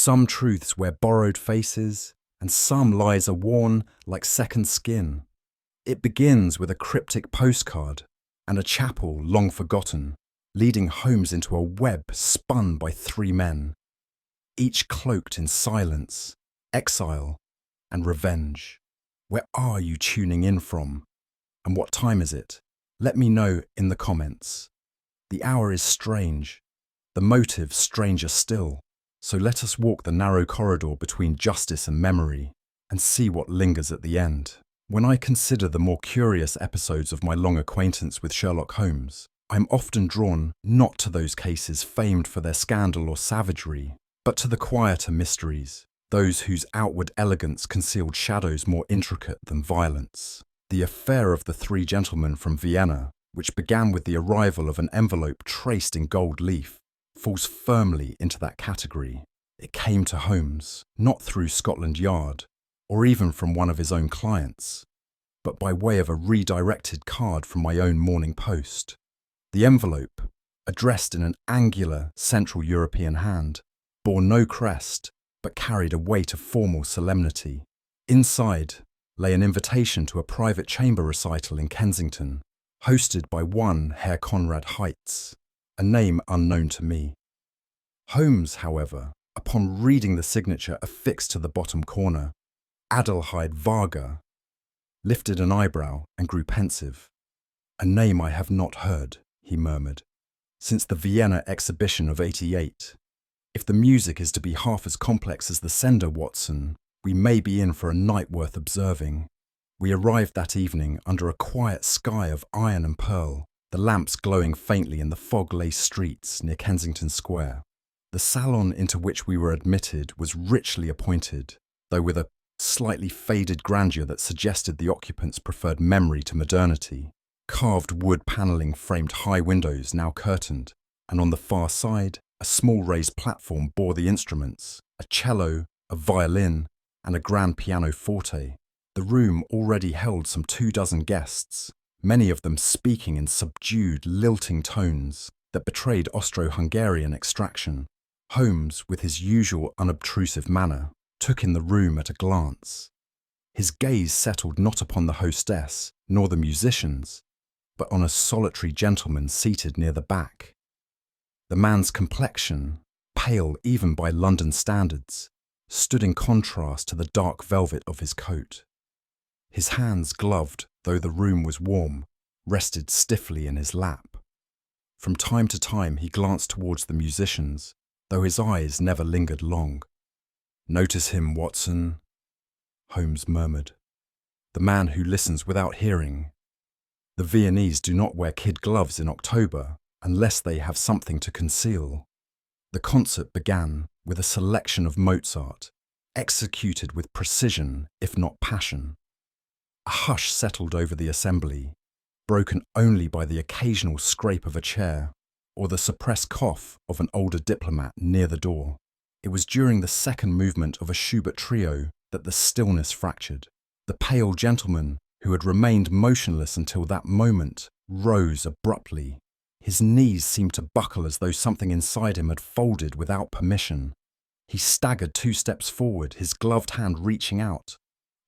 Some truths wear borrowed faces, and some lies are worn like second skin. It begins with a cryptic postcard and a chapel long forgotten, leading Holmes into a web spun by three men, each cloaked in silence, exile, and revenge. Where are you tuning in from? And what time is it? Let me know in the comments. The hour is strange, the motive stranger still. So let us walk the narrow corridor between justice and memory and see what lingers at the end. When I consider the more curious episodes of my long acquaintance with Sherlock Holmes, I am often drawn not to those cases famed for their scandal or savagery, but to the quieter mysteries, those whose outward elegance concealed shadows more intricate than violence. The affair of the three gentlemen from Vienna, which began with the arrival of an envelope traced in gold leaf, falls firmly into that category. It came to Holmes, not through Scotland Yard, or even from one of his own clients, but by way of a redirected card from my own Morning Post. The envelope, addressed in an angular Central European hand, bore no crest, but carried a weight of formal solemnity. Inside lay an invitation to a private chamber recital in Kensington, hosted by one Herr Conrad Heitz, a name unknown to me. Holmes, however, upon reading the signature affixed to the bottom corner, Adelheid Varga, lifted an eyebrow and grew pensive. "A name I have not heard," he murmured, "since the Vienna exhibition of '88. If the music is to be half as complex as the sender, Watson, we may be in for a night worth observing." We arrived that evening under a quiet sky of iron and pearl, the lamps glowing faintly in the fog-laced streets near Kensington Square. The salon into which we were admitted was richly appointed, though with a slightly faded grandeur that suggested the occupants preferred memory to modernity. Carved wood panelling framed high windows now curtained, and on the far side, a small raised platform bore the instruments, a cello, a violin, and a grand pianoforte. The room already held some 24 guests, many of them speaking in subdued, lilting tones that betrayed Austro-Hungarian extraction. Holmes, with his usual unobtrusive manner, took in the room at a glance. His gaze settled not upon the hostess nor the musicians, but on a solitary gentleman seated near the back. The man's complexion, pale even by London standards, stood in contrast to the dark velvet of his coat. His hands, gloved, though the room was warm, rested stiffly in his lap. From time to time he glanced towards the musicians, though his eyes never lingered long. "Notice him, Watson," Holmes murmured. "The man who listens without hearing. The Viennese do not wear kid gloves in October unless they have something to conceal." The concert began with a selection of Mozart, executed with precision, if not passion. A hush settled over the assembly, broken only by the occasional scrape of a chair or the suppressed cough of an older diplomat near the door. It was during the second movement of a Schubert trio that the stillness fractured. The pale gentleman, who had remained motionless until that moment, rose abruptly. His knees seemed to buckle as though something inside him had folded without permission. He staggered 2 steps forward, his gloved hand reaching out,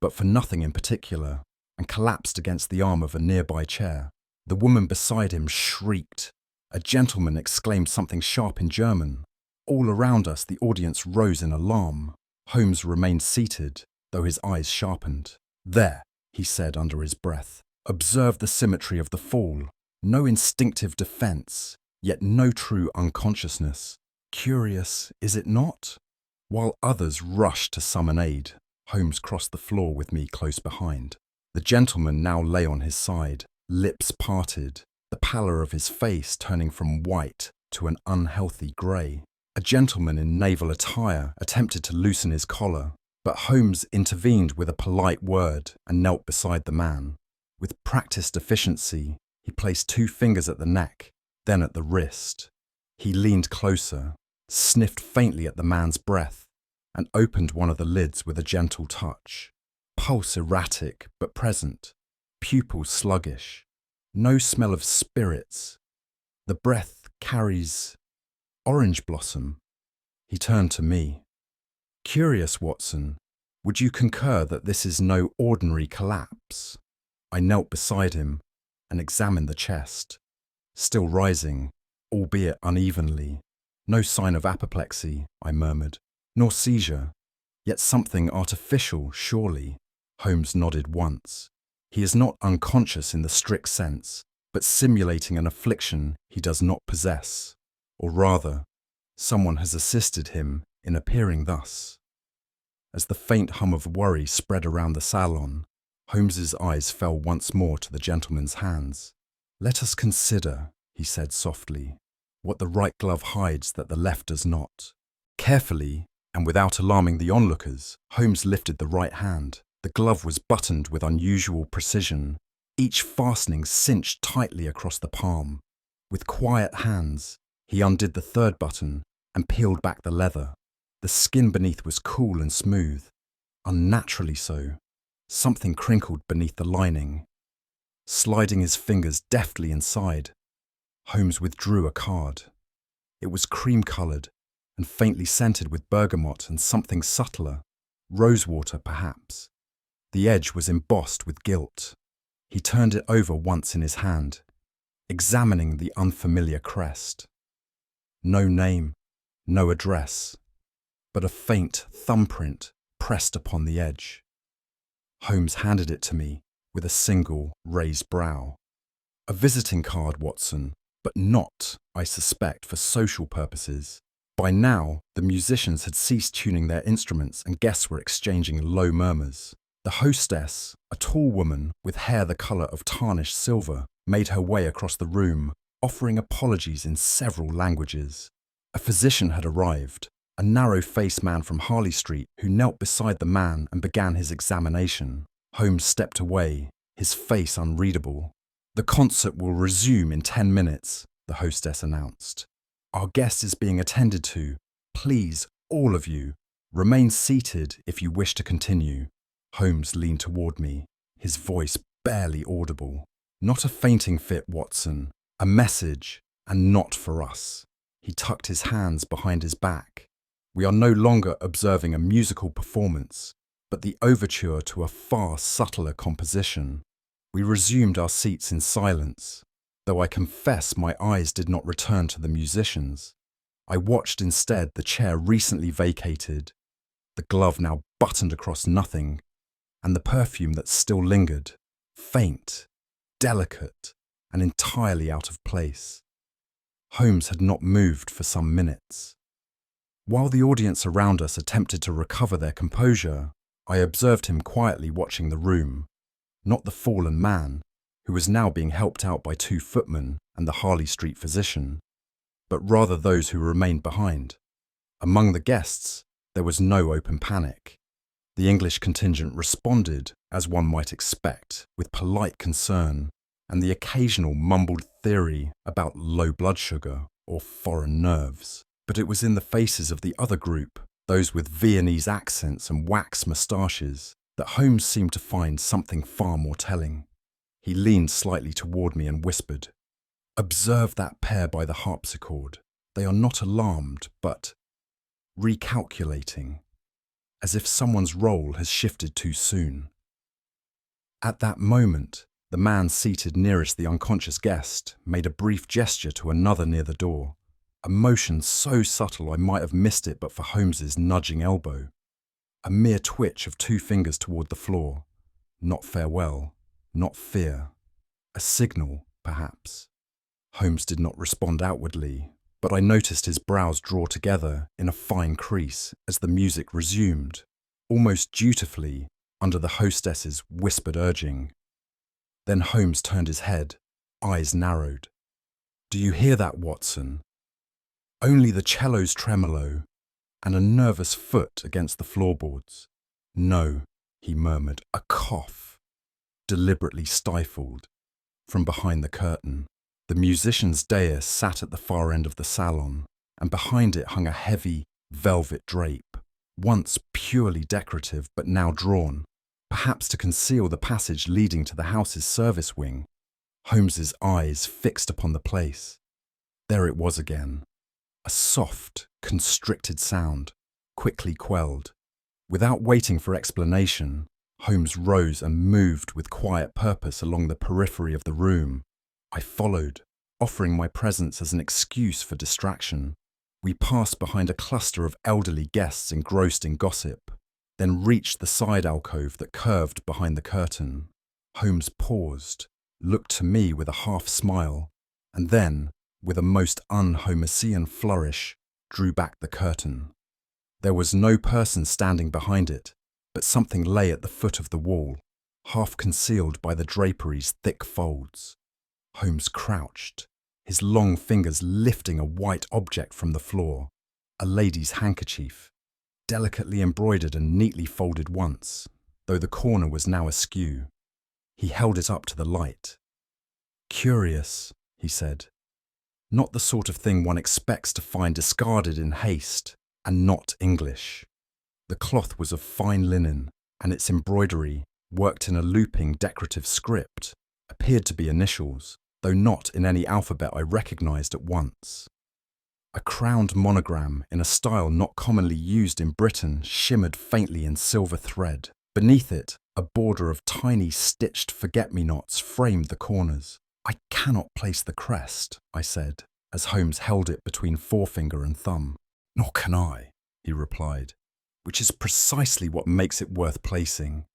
but for nothing in particular, and collapsed against the arm of a nearby chair. The woman beside him shrieked. A gentleman exclaimed something sharp in German. All around us the audience rose in alarm. Holmes remained seated, though his eyes sharpened. "There," he said under his breath. "Observe the symmetry of the fall. No instinctive defense, yet no true unconsciousness. Curious, is it not?" While others rushed to summon aid, Holmes crossed the floor with me close behind. The gentleman now lay on his side, lips parted, the pallor of his face turning from white to an unhealthy grey. A gentleman in naval attire attempted to loosen his collar, but Holmes intervened with a polite word and knelt beside the man. With practiced efficiency, he placed 2 fingers at the neck, then at the wrist. He leaned closer, sniffed faintly at the man's breath, and opened one of the lids with a gentle touch. Pulse erratic but present, pupils sluggish, no smell of spirits. The breath carries orange blossom. He turned to me. Curious, Watson, would you concur that this is no ordinary collapse? I knelt beside him and examined the chest. Still rising, albeit unevenly. No sign of apoplexy, I murmured, nor seizure. Yet something artificial, surely. Holmes nodded once. He is not unconscious in the strict sense, but simulating an affliction he does not possess. Or rather, someone has assisted him in appearing thus. As the faint hum of worry spread around the salon, Holmes's eyes fell once more to the gentleman's hands. "Let us consider," he said softly, "what the right glove hides that the left does not." Carefully, and without alarming the onlookers, Holmes lifted the right hand. The glove was buttoned with unusual precision, each fastening cinched tightly across the palm. With quiet hands, he undid the third button and peeled back the leather. The skin beneath was cool and smooth, unnaturally so. Something crinkled beneath the lining. Sliding his fingers deftly inside, Holmes withdrew a card. It was cream-coloured and faintly scented with bergamot and something subtler, rosewater perhaps. The edge was embossed with gilt. He turned it over once in his hand, examining the unfamiliar crest. No name, no address, but a faint thumbprint pressed upon the edge. Holmes handed it to me with a single raised brow. "A visiting card, Watson, but not, I suspect, for social purposes." By now, the musicians had ceased tuning their instruments and guests were exchanging low murmurs. The hostess, a tall woman with hair the colour of tarnished silver, made her way across the room, offering apologies in several languages. A physician had arrived, a narrow-faced man from Harley Street who knelt beside the man and began his examination. Holmes stepped away, his face unreadable. "The concert will resume in 10 minutes, the hostess announced. "Our guest is being attended to. Please, all of you, remain seated if you wish to continue." Holmes leaned toward me, his voice barely audible. "Not a fainting fit, Watson. A message, and not for us." He tucked his hands behind his back. "We are no longer observing a musical performance, but the overture to a far subtler composition." We resumed our seats in silence, though I confess my eyes did not return to the musicians. I watched instead the chair recently vacated, the glove now buttoned across nothing, and the perfume that still lingered, faint, delicate, and entirely out of place. Holmes had not moved for some minutes. While the audience around us attempted to recover their composure, I observed him quietly watching the room, not the fallen man, who was now being helped out by 2 footmen and the Harley Street physician, but rather those who remained behind. Among the guests, there was no open panic. The English contingent responded, as one might expect, with polite concern, and the occasional mumbled theory about low blood sugar or foreign nerves. But it was in the faces of the other group, those with Viennese accents and wax moustaches, that Holmes seemed to find something far more telling. He leaned slightly toward me and whispered, "Observe that pair by the harpsichord. They are not alarmed, but recalculating, as if someone's role has shifted too soon." At that moment, the man seated nearest the unconscious guest made a brief gesture to another near the door, a motion so subtle I might have missed it but for Holmes's nudging elbow. A mere twitch of 2 fingers toward the floor. Not farewell, not fear. A signal, perhaps. Holmes did not respond outwardly, but I noticed his brows draw together in a fine crease as the music resumed, almost dutifully, under the hostess's whispered urging. Then Holmes turned his head, eyes narrowed. "Do you hear that, Watson? Only the cello's tremolo, and a nervous foot against the floorboards. No," he murmured, "a cough, deliberately stifled, from behind the curtain." The musician's dais sat at the far end of the salon, and behind it hung a heavy, velvet drape, once purely decorative but now drawn, perhaps to conceal the passage leading to the house's service wing. Holmes's eyes fixed upon the place. There it was again. A soft, constricted sound, quickly quelled. Without waiting for explanation, Holmes rose and moved with quiet purpose along the periphery of the room. I followed, offering my presence as an excuse for distraction. We passed behind a cluster of elderly guests engrossed in gossip, then reached the side alcove that curved behind the curtain. Holmes paused, looked to me with a half smile, and then, with a most un-Holmesian flourish, drew back the curtain. There was no person standing behind it, but something lay at the foot of the wall, half concealed by the drapery's thick folds. Holmes crouched, his long fingers lifting a white object from the floor, a lady's handkerchief, delicately embroidered and neatly folded once, though the corner was now askew. He held it up to the light. "Curious," he said. "Not the sort of thing one expects to find discarded in haste, and not English." The cloth was of fine linen, and its embroidery, worked in a looping decorative script, appeared to be initials, though not in any alphabet I recognized at once. A crowned monogram in a style not commonly used in Britain shimmered faintly in silver thread. Beneath it, a border of tiny stitched forget-me-nots framed the corners. "I cannot place the crest," I said, as Holmes held it between forefinger and thumb. "Nor can I," he replied, "which is precisely what makes it worth placing."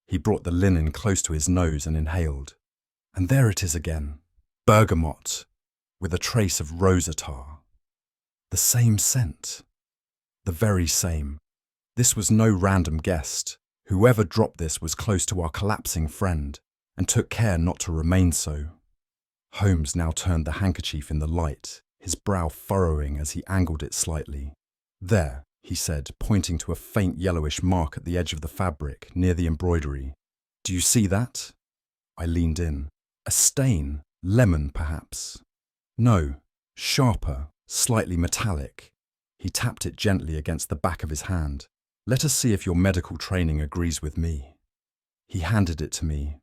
He brought the linen close to his nose and inhaled. "And there it is again, bergamot, with a trace of rose attar. The same scent. The very same. This was no random guest. Whoever dropped this was close to our collapsing friend, and took care not to remain so." Holmes now turned the handkerchief in the light, his brow furrowing as he angled it slightly. "There," he said, pointing to a faint yellowish mark at the edge of the fabric, near the embroidery. "Do you see that?" I leaned in. "A stain, lemon perhaps?" "No, sharper, slightly metallic." He tapped it gently against the back of his hand. "Let us see if your medical training agrees with me." He handed it to me.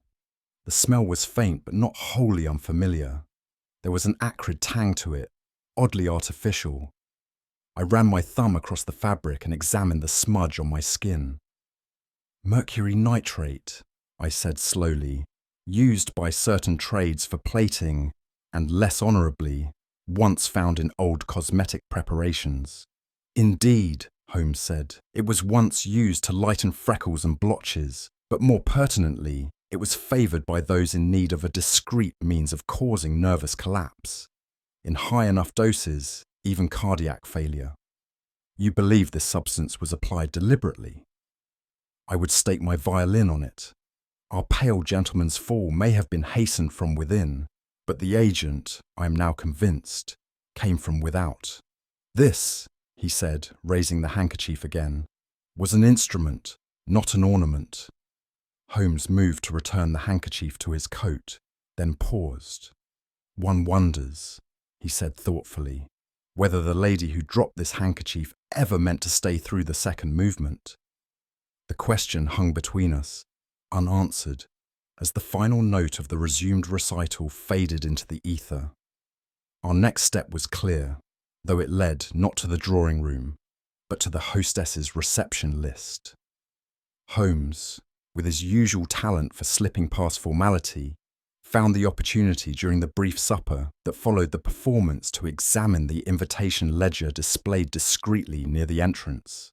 The smell was faint but not wholly unfamiliar. There was an acrid tang to it, oddly artificial. I ran my thumb across the fabric and examined the smudge on my skin. "Mercury nitrate," I said slowly, "used by certain trades for plating, and less honourably, once found in old cosmetic preparations." "Indeed," Holmes said, "it was once used to lighten freckles and blotches, but more pertinently, it was favoured by those in need of a discreet means of causing nervous collapse. In high enough doses, even cardiac failure. You believe this substance was applied deliberately?" "I would stake my violin on it. Our pale gentleman's fall may have been hastened from within, but the agent, I am now convinced, came from without. This," he said, raising the handkerchief again, "was an instrument, not an ornament." Holmes moved to return the handkerchief to his coat, then paused. "One wonders," he said thoughtfully, "whether the lady who dropped this handkerchief ever meant to stay through the second movement." The question hung between us, unanswered, as the final note of the resumed recital faded into the ether. Our next step was clear, though it led not to the drawing room, but to the hostess's reception list. Holmes, with his usual talent for slipping past formality, found the opportunity during the brief supper that followed the performance to examine the invitation ledger displayed discreetly near the entrance.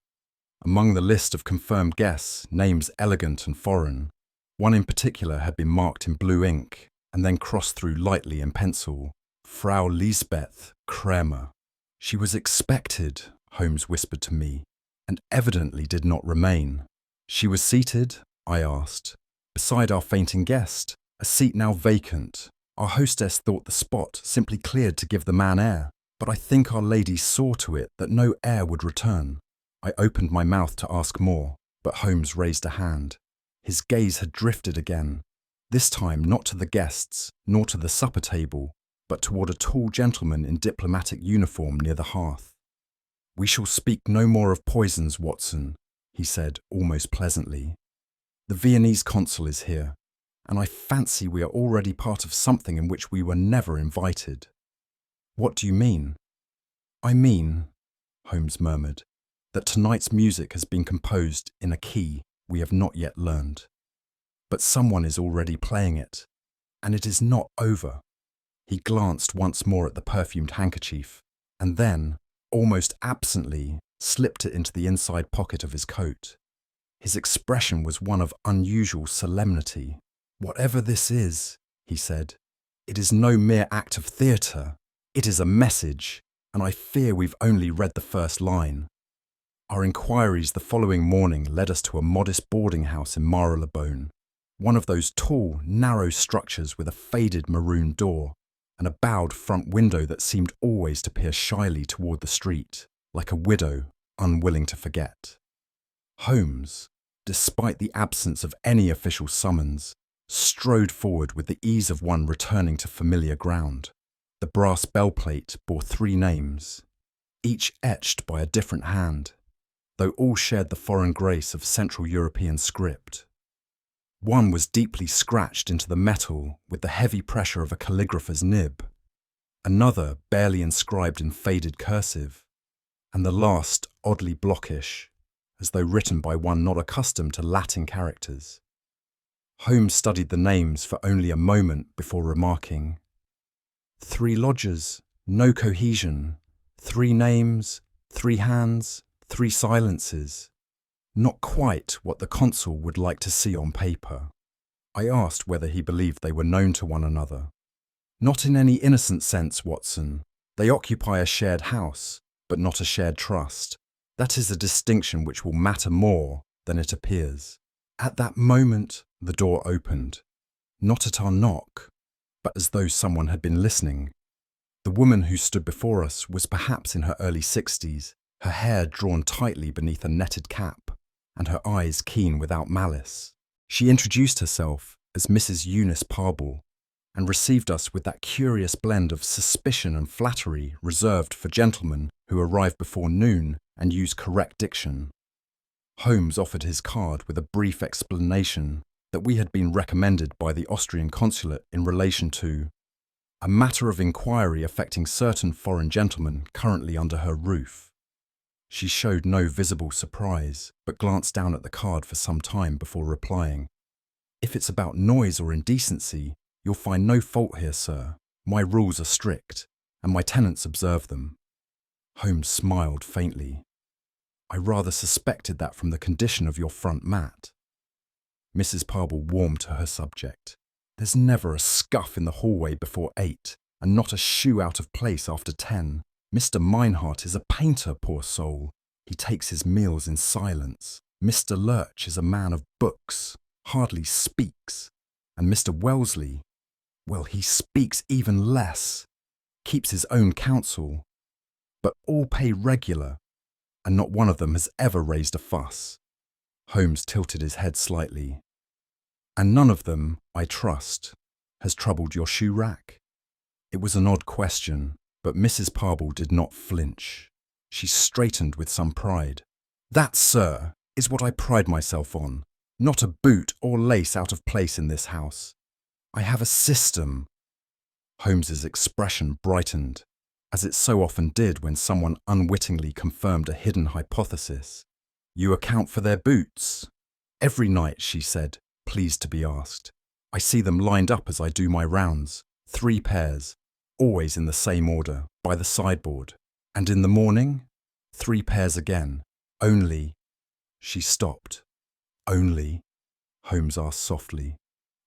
Among the list of confirmed guests, names elegant and foreign, one in particular had been marked in blue ink and then crossed through lightly in pencil: Frau Lisbeth Kremer. She was expected, Holmes whispered to me, and evidently did not remain. She was seated, I asked, beside our fainting guest, a seat now vacant. Our hostess thought the spot simply cleared to give the man air, but I think our lady saw to it that no air would return. I opened my mouth to ask more, but Holmes raised a hand. His gaze had drifted again, this time not to the guests, nor to the supper table, but toward a tall gentleman in diplomatic uniform near the hearth. "We shall speak no more of poisons, Watson," he said almost pleasantly. "The Viennese consul is here, and I fancy we are already part of something in which we were never invited." "What do you mean?" "I mean," Holmes murmured, that tonight's music has been composed in a key we have not yet learned. But someone is already playing it, and it is not over. He glanced once more at the perfumed handkerchief, and then, almost absently, slipped it into the inside pocket of his coat. His expression was one of unusual solemnity. "Whatever this is," he said, "it is no mere act of theatre. It is a message, and I fear we've only read the first line." Our inquiries the following morning led us to a modest boarding house in Marylebone, one of those tall, narrow structures with a faded maroon door and a bowed front window that seemed always to peer shyly toward the street, like a widow unwilling to forget. Holmes, despite the absence of any official summons, strode forward with the ease of one returning to familiar ground. The brass bell plate bore 3 names, each etched by a different hand, though all shared the foreign grace of Central European script. One was deeply scratched into the metal with the heavy pressure of a calligrapher's nib, another barely inscribed in faded cursive, and the last oddly blockish, as though written by one not accustomed to Latin characters. Holmes studied the names for only a moment before remarking, "3 lodgers, no cohesion, 3 names, 3 hands, 3 silences. Not quite what the consul would like to see on paper." I asked whether he believed they were known to one another. "Not in any innocent sense, Watson. They occupy a shared house, but not a shared trust. That is a distinction which will matter more than it appears." At that moment, the door opened, not at our knock, but as though someone had been listening. The woman who stood before us was perhaps in her early 60s, her hair drawn tightly beneath a netted cap, and her eyes keen without malice. She introduced herself as Mrs. Eunice Parble, and received us with that curious blend of suspicion and flattery reserved for gentlemen who arrive before noon and use correct diction. Holmes offered his card with a brief explanation that we had been recommended by the Austrian consulate in relation to a matter of inquiry affecting certain foreign gentlemen currently under her roof. She showed no visible surprise, but glanced down at the card for some time before replying, "If it's about noise or indecency, you'll find no fault here, sir. My rules are strict, and my tenants observe them." Holmes smiled faintly. "I rather suspected that from the condition of your front mat." Mrs. Parble warmed to her subject. "There's never a scuff in the hallway before 8, and not a shoe out of place after 10. Mr. Meinhardt is a painter, poor soul. He takes his meals in silence. Mr. Lurch is a man of books, hardly speaks. And Mr. Wellesley, well, he speaks even less, keeps his own counsel. But all pay regular, and not one of them has ever raised a fuss." Holmes tilted his head slightly. "And none of them, I trust, has troubled your shoe rack?" It was an odd question, but Mrs. Parble did not flinch. She straightened with some pride. "That, sir, is what I pride myself on. Not a boot or lace out of place in this house. I have a system." Holmes's expression brightened, as it so often did when someone unwittingly confirmed a hidden hypothesis. "You account for their boots?" "Every night," she said, pleased to be asked. "I see them lined up as I do my rounds, 3 pairs. Always in the same order, by the sideboard. And in the morning, 3 pairs again. Only—" She stopped. "Only?" Holmes asked softly.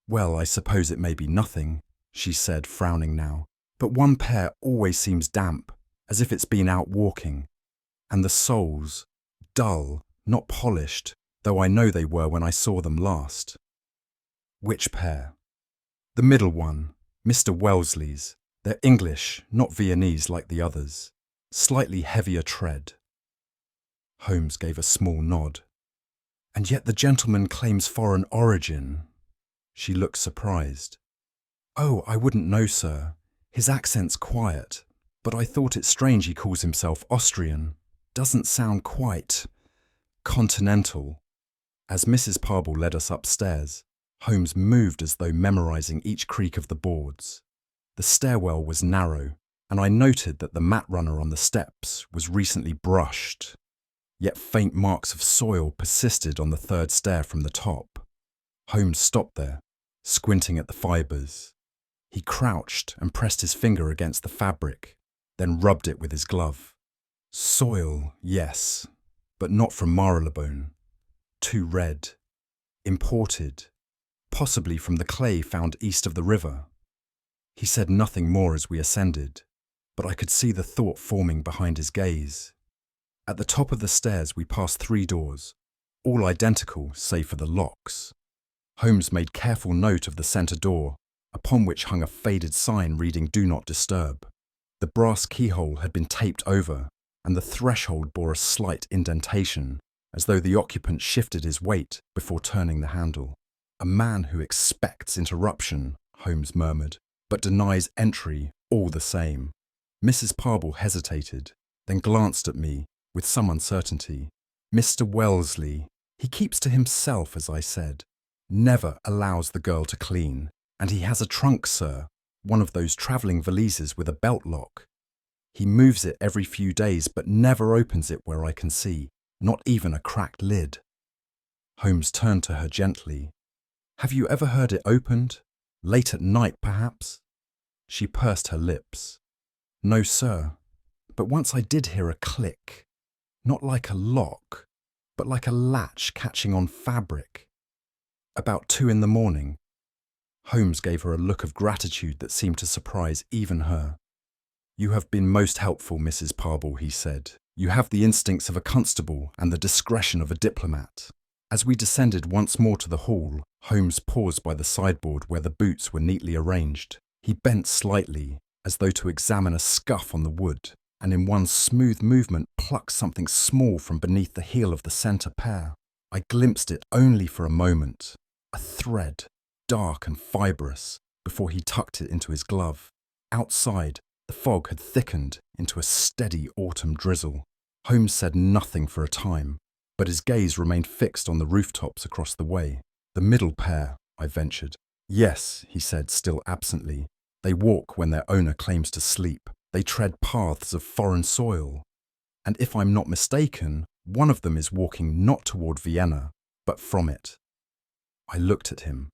"Well, I suppose it may be nothing," she said, frowning now. "But 1 pair always seems damp, as if it's been out walking. And the soles, dull, not polished, though I know they were when I saw them last." "Which pair?" "The middle one, Mr. Wellesley's. They're English, not Viennese like the others. Slightly heavier tread." Holmes gave a small nod. "And yet the gentleman claims foreign origin." She looked surprised. "Oh, I wouldn't know, sir. His accent's quiet, but I thought it strange he calls himself Austrian. Doesn't sound quite continental." As Mrs. Parble led us upstairs, Holmes moved as though memorizing each creak of the boards. The stairwell was narrow, and I noted that the mat runner on the steps was recently brushed. yet faint marks of soil persisted on the third stair from the top. Holmes stopped there, squinting at the fibres. He crouched and pressed his finger against the fabric, then rubbed it with his glove. Soil, yes, but not from Marylebone. Too red. Imported. Possibly from the clay found east of the river. He said nothing more as we ascended, but I could see the thought forming behind his gaze. At the top of the stairs we passed 3 doors, all identical save for the locks. Holmes made careful note of the centre door, upon which hung a faded sign reading "Do Not Disturb." The brass keyhole had been taped over, and the threshold bore a slight indentation, as though the occupant shifted his weight before turning the handle. "A man who expects interruption," Holmes murmured, "but denies entry all the same." Mrs. Parble hesitated, then glanced at me with some uncertainty. "Mr. Wellesley, he keeps to himself, as I said. Never allows the girl to clean. And he has a trunk, sir, one of those travelling valises with a belt lock. He moves it every few days, but never opens it where I can see, not even a cracked lid." Holmes turned to her gently. "Have you ever heard it opened? Late at night, perhaps?" She pursed her lips. "No, sir, but once I did hear a click. Not like a lock, but like a latch catching on fabric. About 2 in the morning. Holmes gave her a look of gratitude that seemed to surprise even her. "You have been most helpful, Mrs. Parble," he said. "You have the instincts of a constable and the discretion of a diplomat." As we descended once more to the hall, Holmes paused by the sideboard where the boots were neatly arranged. He bent slightly, as though to examine a scuff on the wood, and in one smooth movement plucked something small from beneath the heel of the centre pair. I glimpsed it only for a moment, a thread, dark and fibrous, before he tucked it into his glove. Outside, the fog had thickened into a steady autumn drizzle. Holmes said nothing for a time, but his gaze remained fixed on the rooftops across the way. "The middle pair," I ventured. "Yes," he said, still absently. "They walk when their owner claims to sleep. They tread paths of foreign soil. And if I'm not mistaken, one of them is walking not toward Vienna, but from it." I looked at him.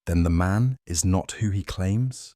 "Then the man is not who he claims?"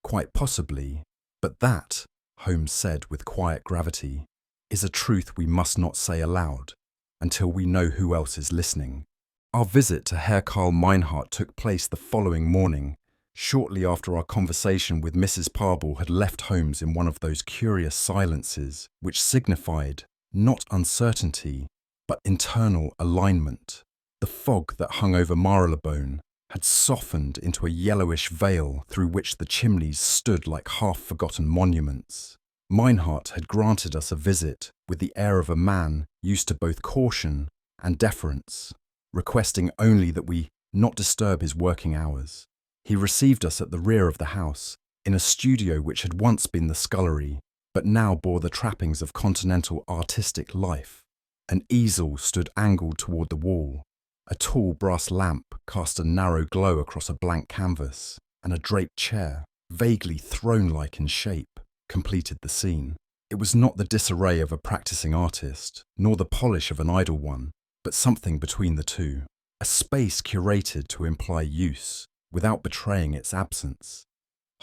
"Quite possibly, but that," Holmes said with quiet gravity, "is a truth we must not say aloud, until we know who else is listening." Our visit to Herr Karl Meinhardt took place the following morning, shortly after our conversation with Mrs. Parble had left Holmes in one of those curious silences which signified not uncertainty, but internal alignment. The fog that hung over Marylebone had softened into a yellowish veil through which the chimneys stood like half-forgotten monuments. Meinhardt had granted us a visit with the air of a man used to both caution and deference, requesting only that we not disturb his working hours. He received us at the rear of the house, in a studio which had once been the scullery, but now bore the trappings of continental artistic life. An easel stood angled toward the wall. A tall brass lamp cast a narrow glow across a blank canvas, and a draped chair, vaguely throne-like in shape, completed the scene. It was not the disarray of a practicing artist, nor the polish of an idle one, but something between the two. A space curated to imply use, without betraying its absence.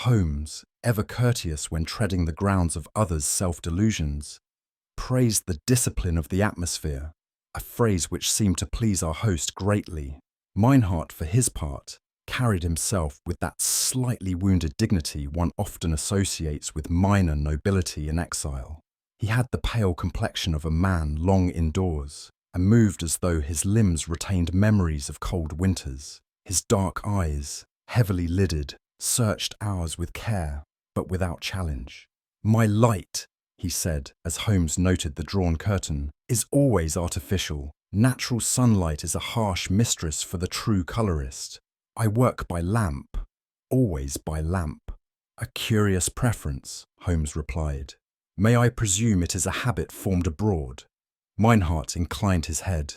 Holmes, ever courteous when treading the grounds of others' self-delusions, praised the discipline of the atmosphere, a phrase which seemed to please our host greatly. Meinhardt, for his part, carried himself with that slightly wounded dignity one often associates with minor nobility in exile. He had the pale complexion of a man long indoors, and moved as though his limbs retained memories of cold winters. His dark eyes, heavily lidded, searched ours with care, but without challenge. "My light," he said, as Holmes noted the drawn curtain, "is always artificial. Natural sunlight is a harsh mistress for the true colourist. I work by lamp, always by lamp." "A curious preference," Holmes replied. "May I presume it is a habit formed abroad?" Meinhardt inclined his head.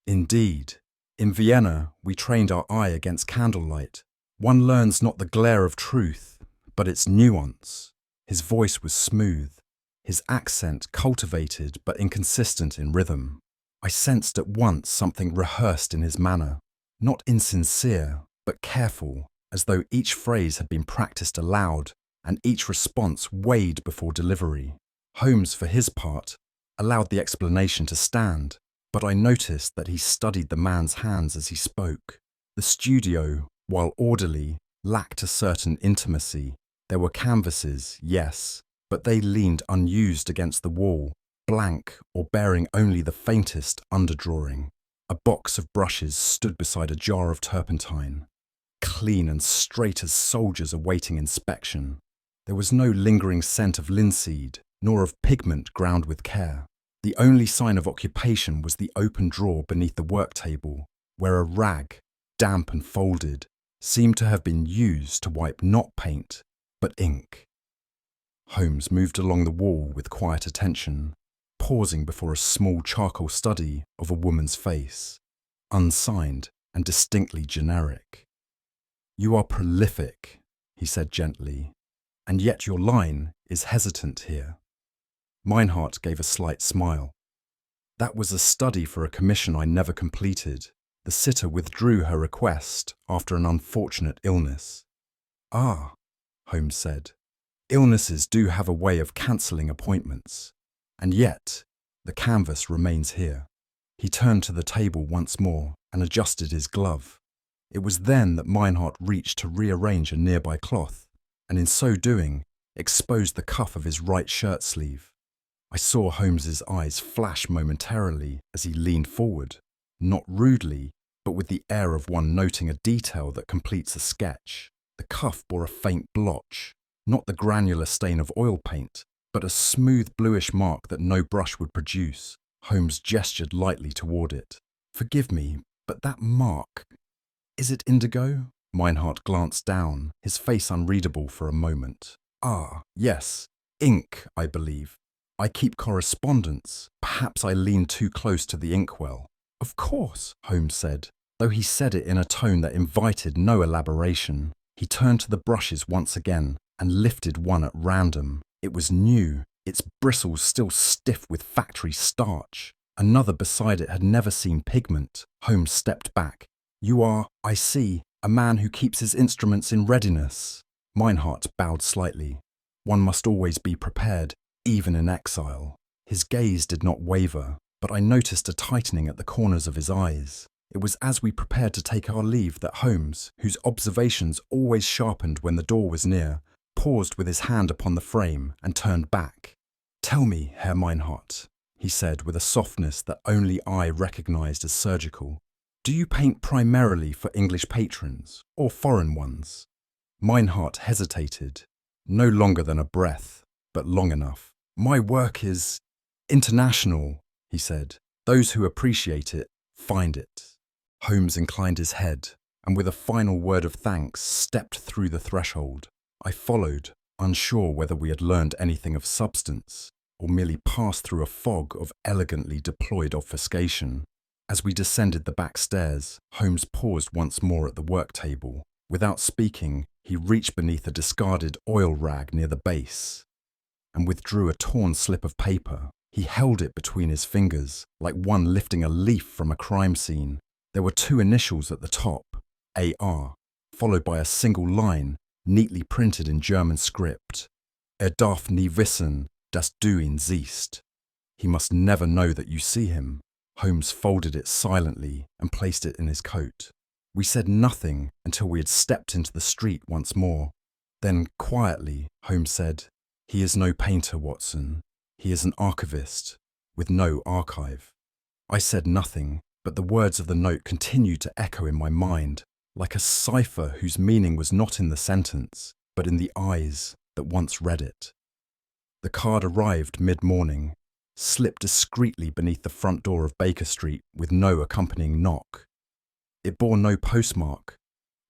"Indeed. In Vienna, we trained our eye against candlelight. One learns not the glare of truth, but its nuance." His voice was smooth, his accent cultivated but inconsistent in rhythm. I sensed at once something rehearsed in his manner, not insincere, but careful, as though each phrase had been practiced aloud and each response weighed before delivery. Holmes, for his part, allowed the explanation to stand, but I noticed that he studied the man's hands as he spoke. The studio, while orderly, lacked a certain intimacy. There were canvases, yes, but they leaned unused against the wall, blank or bearing only the faintest underdrawing. A box of brushes stood beside a jar of turpentine, clean and straight as soldiers awaiting inspection. There was no lingering scent of linseed, nor of pigment ground with care. The only sign of occupation was the open drawer beneath the work table, where a rag, damp and folded, seemed to have been used to wipe not paint, but ink. Holmes moved along the wall with quiet attention, pausing before a small charcoal study of a woman's face, unsigned and distinctly generic. "You are prolific," he said gently, "and yet your line is hesitant here." Meinhardt gave a slight smile. "That was a study for a commission I never completed. The sitter withdrew her request after an unfortunate illness." "Ah," Holmes said, "illnesses do have a way of cancelling appointments. And yet, the canvas remains here." He turned to the table once more and adjusted his glove. It was then that Meinhardt reached to rearrange a nearby cloth, and in so doing, exposed the cuff of his right shirt sleeve. I saw Holmes's eyes flash momentarily as he leaned forward, not rudely, but with the air of one noting a detail that completes a sketch. The cuff bore a faint blotch, not the granular stain of oil paint, but a smooth bluish mark that no brush would produce. Holmes gestured lightly toward it. "Forgive me, but that mark, is it indigo?" Meinhardt glanced down, his face unreadable for a moment. "Ah, yes, ink, I believe. I keep correspondence. Perhaps I lean too close to the inkwell." "Of course," Holmes said, though he said it in a tone that invited no elaboration. He turned to the brushes once again and lifted one at random. It was new, its bristles still stiff with factory starch. Another beside it had never seen pigment. Holmes stepped back. "You are, I see, a man who keeps his instruments in readiness." Meinhardt bowed slightly. "One must always be prepared, even in exile." His gaze did not waver, but I noticed a tightening at the corners of his eyes. It was as we prepared to take our leave that Holmes, whose observations always sharpened when the door was near, paused with his hand upon the frame and turned back. "Tell me, Herr Meinhardt," he said with a softness that only I recognized as surgical, "do you paint primarily for English patrons or foreign ones?" Meinhardt hesitated, no longer than a breath, but long enough. "My work is international," he said. "Those who appreciate it find it." Holmes inclined his head, and with a final word of thanks stepped through the threshold. I followed, unsure whether we had learned anything of substance, or merely passed through a fog of elegantly deployed obfuscation. As we descended the back stairs, Holmes paused once more at the work table. Without speaking, he reached beneath a discarded oil rag near the base, and withdrew a torn slip of paper. He held it between his fingers, like one lifting a leaf from a crime scene. There were two initials at the top, AR, followed by a single line, neatly printed in German script. Darf nie wissen, dass du ihn siehst. He must never know that you see him. Holmes folded it silently and placed it in his coat. We said nothing until we had stepped into the street once more. Then, quietly, Holmes said, "He is no painter, Watson. He is an archivist, with no archive." I said nothing, but the words of the note continued to echo in my mind, like a cipher whose meaning was not in the sentence, but in the eyes that once read it. The card arrived mid-morning, slipped discreetly beneath the front door of Baker Street with no accompanying knock. It bore no postmark,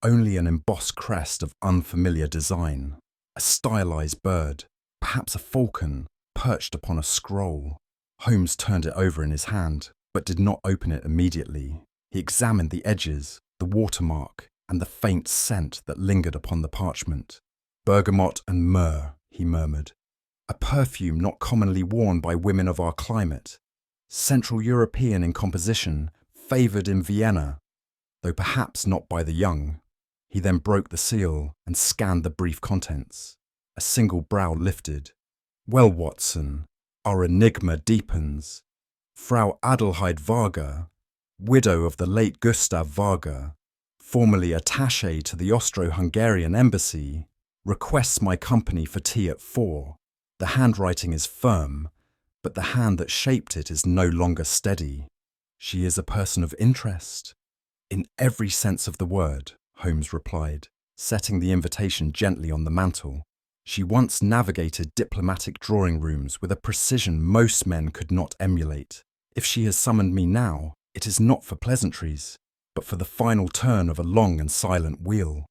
only an embossed crest of unfamiliar design. A stylized bird, perhaps a falcon, perched upon a scroll. Holmes turned it over in his hand, but did not open it immediately. He examined the edges, the watermark, and the faint scent that lingered upon the parchment. "Bergamot and myrrh," he murmured. "A perfume not commonly worn by women of our climate. Central European in composition, favoured in Vienna, though perhaps not by the young. He then broke the seal and scanned the brief contents. A single brow lifted. Well, Watson, our enigma deepens. Frau Adelheid Varga, widow of the late Gustav Varga, formerly attaché to the Austro-Hungarian embassy, requests my company for tea at 4. The handwriting is firm, but the hand that shaped it is no longer steady. She is a person of interest. In every sense of the word, Holmes replied, setting the invitation gently on the mantel. She once navigated diplomatic drawing rooms with a precision most men could not emulate. If she has summoned me now, it is not for pleasantries, but for the final turn of a long and silent wheel.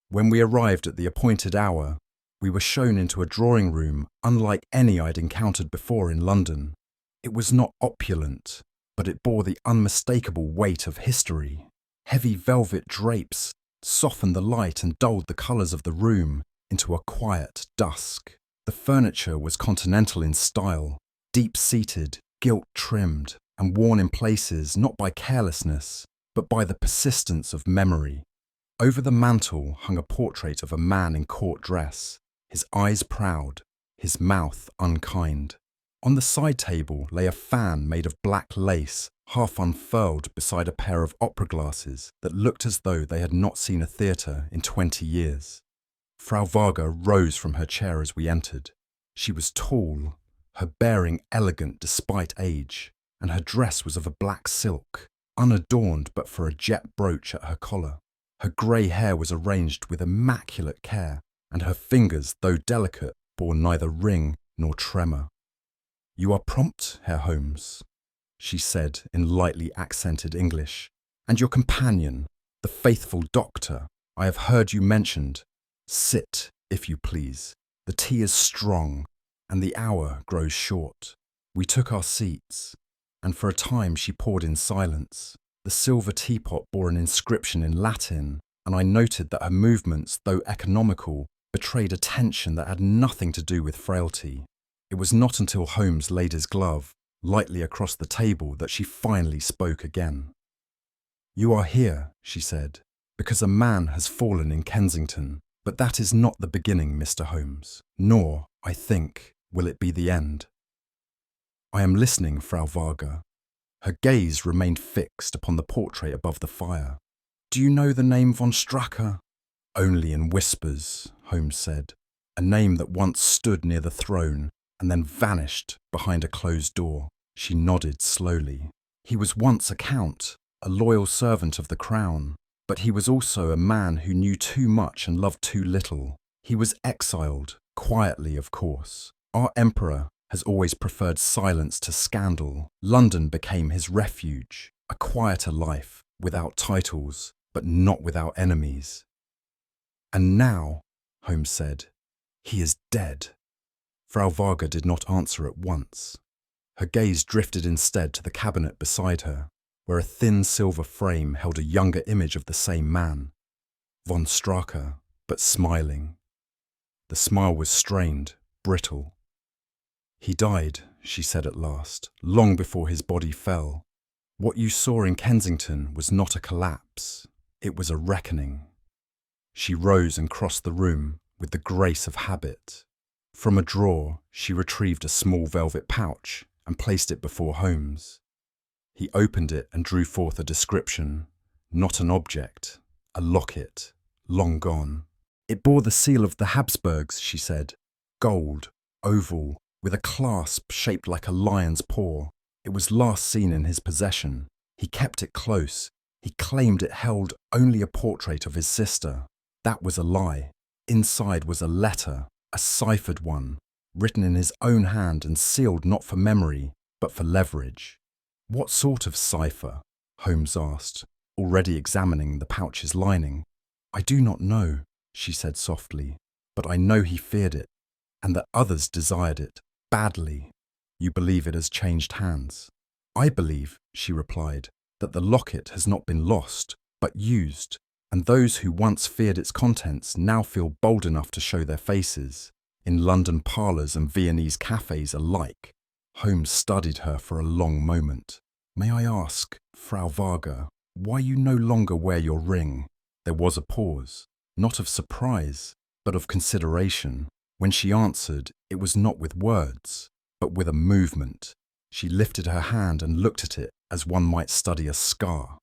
When we arrived at the appointed hour, we were shown into a drawing room unlike any I'd encountered before in London. It was not opulent, but it bore the unmistakable weight of history. Heavy velvet drapes softened the light and dulled the colours of the room into a quiet dusk. The furniture was continental in style, deep-seated, gilt-trimmed, and worn in places not by carelessness, but by the persistence of memory. Over the mantel hung a portrait of a man in court dress, his eyes proud, his mouth unkind. On the side table lay a fan made of black lace, half unfurled beside a pair of opera glasses that looked as though they had not seen a theatre in 20 years. Frau Varga rose from her chair as we entered. She was tall, her bearing elegant despite age, and her dress was of a black silk, unadorned but for a jet brooch at her collar. Her grey hair was arranged with immaculate care, and her fingers, though delicate, bore neither ring nor tremor. "You are prompt, Herr Holmes," she said in lightly accented English. "And your companion, the faithful doctor, I have heard you mentioned. Sit, if you please. The tea is strong, and the hour grows short." We took our seats, and for a time she poured in silence. The silver teapot bore an inscription in Latin, and I noted that her movements, though economical, betrayed a tension that had nothing to do with frailty. It was not until Holmes laid his glove lightly across the table that she finally spoke again. "You are here," she said, "because a man has fallen in Kensington. But that is not the beginning, Mr. Holmes, nor, I think, will it be the end." "I am listening, Frau Varga." Her gaze remained fixed upon the portrait above the fire. "Do you know the name von Strucker?" "Only in whispers," Holmes said. "A name that once stood near the throne and then vanished behind a closed door." She nodded slowly. "He was once a count, a loyal servant of the crown. But he was also a man who knew too much and loved too little. He was exiled, quietly of course. Our emperor has always preferred silence to scandal. London became his refuge, a quieter life, without titles, but not without enemies. And now, Holmes said, he is dead. Frau Varga did not answer at once. Her gaze drifted instead to the cabinet beside her, where a thin silver frame held a younger image of the same man, von Strucker, but smiling. The smile was strained, brittle. "He died," she said at last, "long before his body fell. What you saw in Kensington was not a collapse, it was a reckoning." She rose and crossed the room with the grace of habit. From a drawer, she retrieved a small velvet pouch and placed it before Holmes. He opened it and drew forth a description, not an object, a locket, long gone. "It bore the seal of the Habsburgs," she said, "gold, oval, with a clasp shaped like a lion's paw. It was last seen in his possession. He kept it close. He claimed it held only a portrait of his sister. That was a lie. Inside was a letter, a ciphered one, written in his own hand and sealed not for memory, but for leverage." "What sort of cipher?" Holmes asked, already examining the pouch's lining. "I do not know," she said softly, "but I know he feared it, and that others desired it, badly. You believe it has changed hands?" "I believe," she replied, "that the locket has not been lost, but used, and those who once feared its contents now feel bold enough to show their faces, in London parlours and Viennese cafes alike. Holmes studied her for a long moment. "May I ask, Frau Varga, why you no longer wear your ring?" There was a pause, not of surprise, but of consideration. When she answered, it was not with words, but with a movement. She lifted her hand and looked at it as one might study a scar.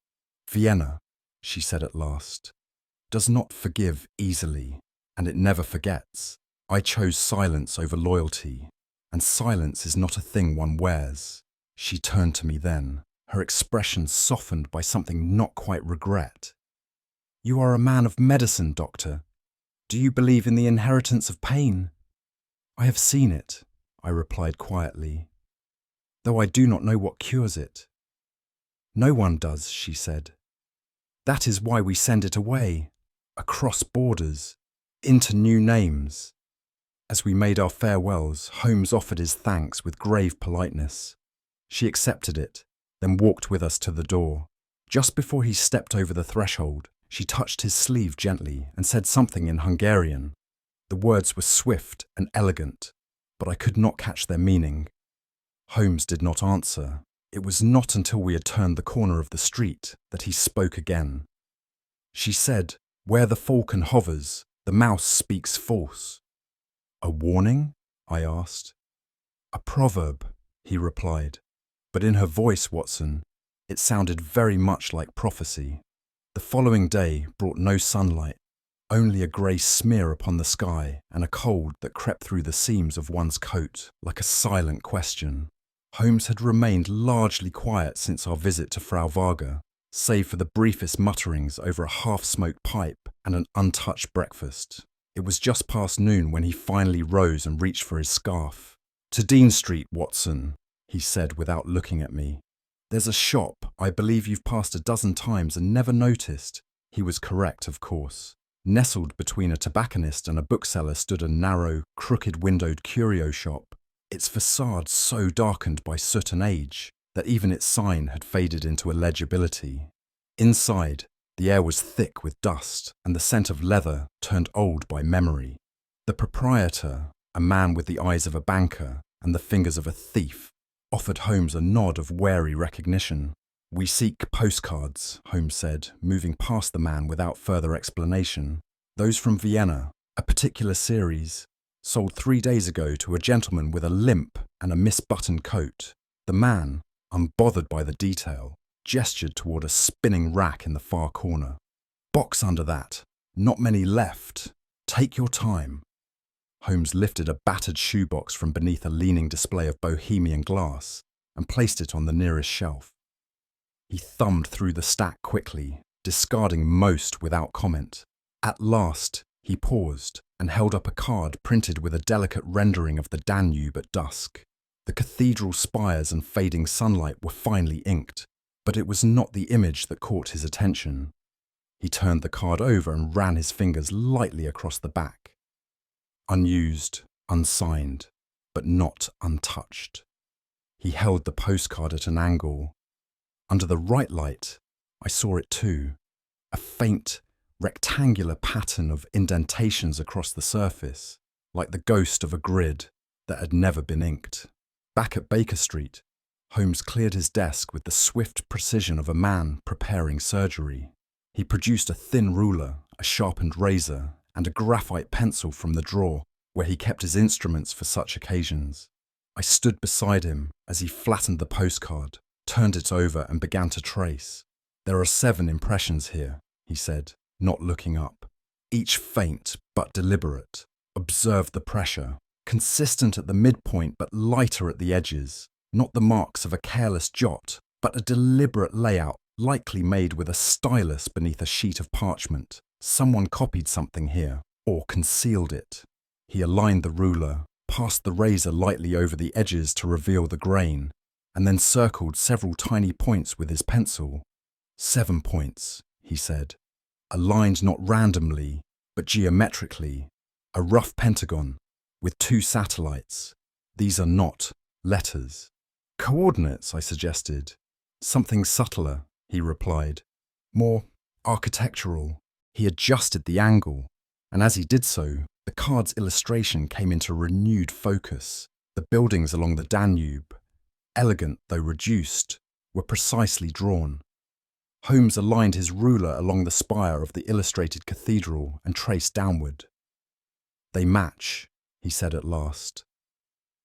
"Vienna," she said at last, "does not forgive easily, and it never forgets. I chose silence over loyalty, and silence is not a thing one wears." She turned to me then, her expression softened by something not quite regret. "You are a man of medicine, doctor. Do you believe in the inheritance of pain?" "I have seen it," I replied quietly, "though I do not know what cures it." "No one does," she said. "That is why we send it away, across borders, into new names." As we made our farewells, Holmes offered his thanks with grave politeness. She accepted it, then walked with us to the door. Just before he stepped over the threshold, she touched his sleeve gently and said something in Hungarian. The words were swift and elegant, but I could not catch their meaning. Holmes did not answer. It was not until we had turned the corner of the street that he spoke again. She said, "Where the falcon hovers, the mouse speaks false." "A warning?" I asked. "A proverb," he replied. But in her voice, Watson, it sounded very much like prophecy. The following day brought no sunlight, only a grey smear upon the sky and a cold that crept through the seams of one's coat like a silent question. Holmes had remained largely quiet since our visit to Frau Varga, save for the briefest mutterings over a half-smoked pipe and an untouched breakfast. It was just past noon when he finally rose and reached for his scarf. "To Dean Street, Watson," he said without looking at me. "There's a shop I believe you've passed a dozen times and never noticed." He was correct, of course. Nestled between a tobacconist and a bookseller stood a narrow, crooked-windowed curio shop, its facade so darkened by soot and age that even its sign had faded into illegibility. Inside, the air was thick with dust and the scent of leather turned old by memory. The proprietor, a man with the eyes of a banker and the fingers of a thief, offered Holmes a nod of wary recognition. "We seek postcards," Holmes said, moving past the man without further explanation. "Those from Vienna, a particular series, sold 3 days ago to a gentleman with a limp and a misbuttoned coat." The man, unbothered by the detail, gestured toward a spinning rack in the far corner. "Box under that. Not many left. Take your time." Holmes lifted a battered shoebox from beneath a leaning display of bohemian glass and placed it on the nearest shelf. He thumbed through the stack quickly, discarding most without comment. At last, he paused and held up a card printed with a delicate rendering of the Danube at dusk. The cathedral spires and fading sunlight were finely inked, but it was not the image that caught his attention. He turned the card over and ran his fingers lightly across the back. Unused, unsigned, but not untouched. He held the postcard at an angle. Under the right light, I saw it too, a faint, rectangular pattern of indentations across the surface, like the ghost of a grid that had never been inked. Back at Baker Street, Holmes cleared his desk with the swift precision of a man preparing surgery. He produced a thin ruler, a sharpened razor, and a graphite pencil from the drawer where he kept his instruments for such occasions. I stood beside him as he flattened the postcard, turned it over and began to trace. "There are 7 impressions here," he said, not looking up. "Each faint but deliberate. Observe the pressure, consistent at the midpoint but lighter at the edges. Not the marks of a careless jot, but a deliberate layout likely made with a stylus beneath a sheet of parchment. Someone copied something here, or concealed it." He aligned the ruler, passed the razor lightly over the edges to reveal the grain, and then circled several tiny points with his pencil. 7 points, he said, aligned not randomly, but geometrically, a rough pentagon with 2 satellites. These are not letters. "Coordinates," I suggested. "Something subtler," he replied. "More architectural." He adjusted the angle, and as he did so, the card's illustration came into renewed focus. The buildings along the Danube, elegant though reduced, were precisely drawn. Holmes aligned his ruler along the spire of the illustrated cathedral and traced downward. "They match," he said at last.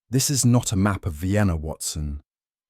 "This is not a map of Vienna, Watson.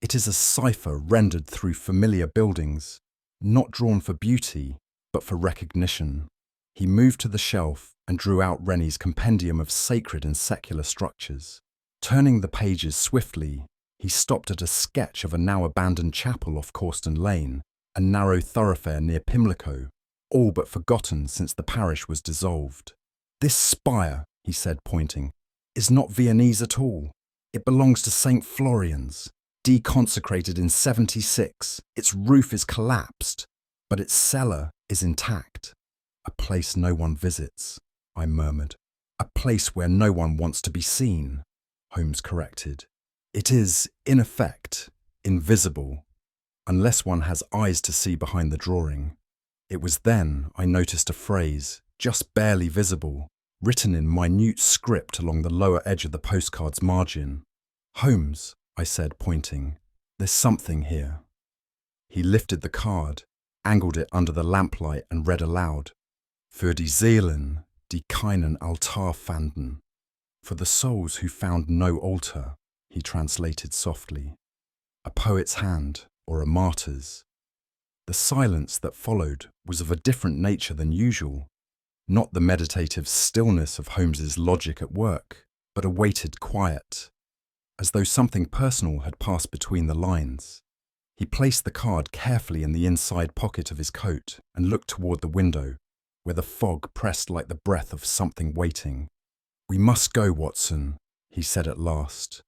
It is a cipher rendered through familiar buildings, not drawn for beauty, but for recognition." He moved to the shelf and drew out Rennie's compendium of sacred and secular structures. Turning the pages swiftly, he stopped at a sketch of a now-abandoned chapel off Causton Lane, a narrow thoroughfare near Pimlico, all but forgotten since the parish was dissolved. "This spire," he said, pointing, "is not Viennese at all. It belongs to St. Florian's, deconsecrated in 76. Its roof is collapsed, but its cellar is intact." "A place no one visits," I murmured. "A place where no one wants to be seen," Holmes corrected. "It is, in effect, invisible, unless one has eyes to see behind the drawing." It was then I noticed a phrase, just barely visible, written in minute script along the lower edge of the postcard's margin. "Holmes," I said, pointing, "there's something here." He lifted the card, angled it under the lamplight and read aloud, "Für die Seelen, die keinen Altar fanden." "For the souls who found no altar," he translated softly. "A poet's hand or a martyr's." The silence that followed was of a different nature than usual, not the meditative stillness of Holmes's logic at work, but a weighted quiet, as though something personal had passed between the lines. He placed the card carefully in the inside pocket of his coat and looked toward the window, where the fog pressed like the breath of something waiting. "We must go, Watson," he said at last.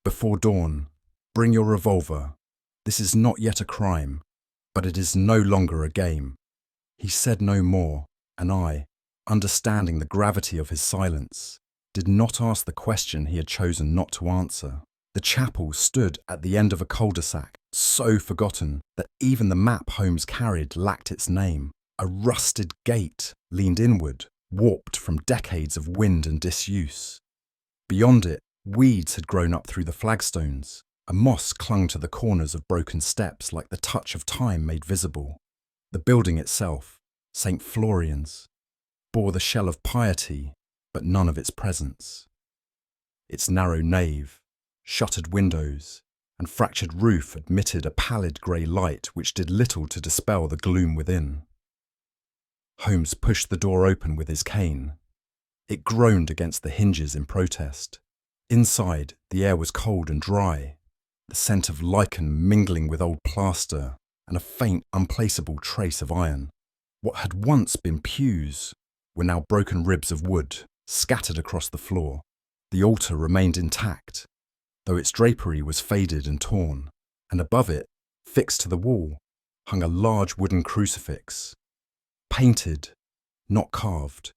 "Before dawn, bring your revolver. This is not yet a crime, but it is no longer a game." He said no more, and I, understanding the gravity of his silence, did not ask the question he had chosen not to answer. The chapel stood at the end of a cul-de-sac, so forgotten that even the map Holmes carried lacked its name. A rusted gate leaned inward, warped from decades of wind and disuse. Beyond it, weeds had grown up through the flagstones. A moss clung to the corners of broken steps like the touch of time made visible. The building itself, St. Florian's, bore the shell of piety, but none of its presence. Its narrow nave, shuttered windows, and fractured roof admitted a pallid grey light which did little to dispel the gloom within. Holmes pushed the door open with his cane. It groaned against the hinges in protest. Inside, the air was cold and dry, the scent of lichen mingling with old plaster and a faint, unplaceable trace of iron. What had once been pews were now broken ribs of wood, scattered across the floor. The altar remained intact, though its drapery was faded and torn, and above it, fixed to the wall, hung a large wooden crucifix, painted, not carved,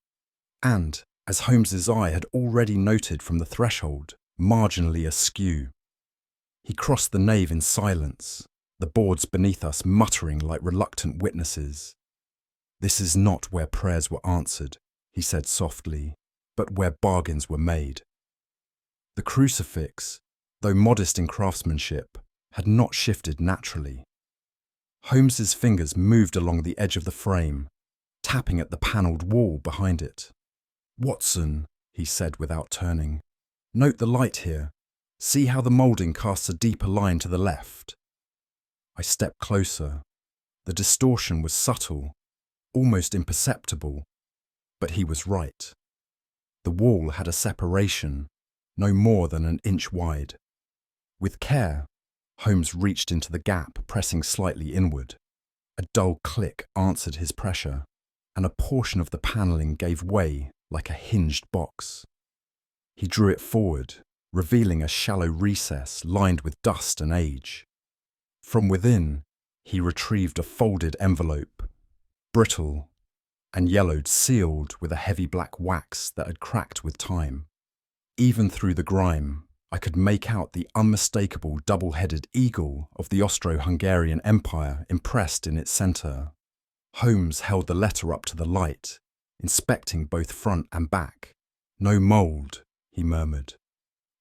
and, as Holmes's eye had already noted from the threshold, marginally askew. He crossed the nave in silence, the boards beneath us muttering like reluctant witnesses. "This is not where prayers were answered," he said softly, "but where bargains were made." The crucifix, though modest in craftsmanship, had not shifted naturally. Holmes's fingers moved along the edge of the frame, tapping at the panelled wall behind it. "Watson," he said without turning, "note the light here. See how the moulding casts a deeper line to the left." I stepped closer. The distortion was subtle, almost imperceptible, but he was right. The wall had a separation, no more than an inch wide. With care, Holmes reached into the gap, pressing slightly inward. A dull click answered his pressure, and a portion of the panelling gave way like a hinged box. He drew it forward, revealing a shallow recess lined with dust and age. From within, he retrieved a folded envelope, brittle and yellowed, sealed with a heavy black wax that had cracked with time. Even through the grime, I could make out the unmistakable double-headed eagle of the Austro-Hungarian Empire impressed in its centre. Holmes held the letter up to the light, inspecting both front and back. "No mould," he murmured.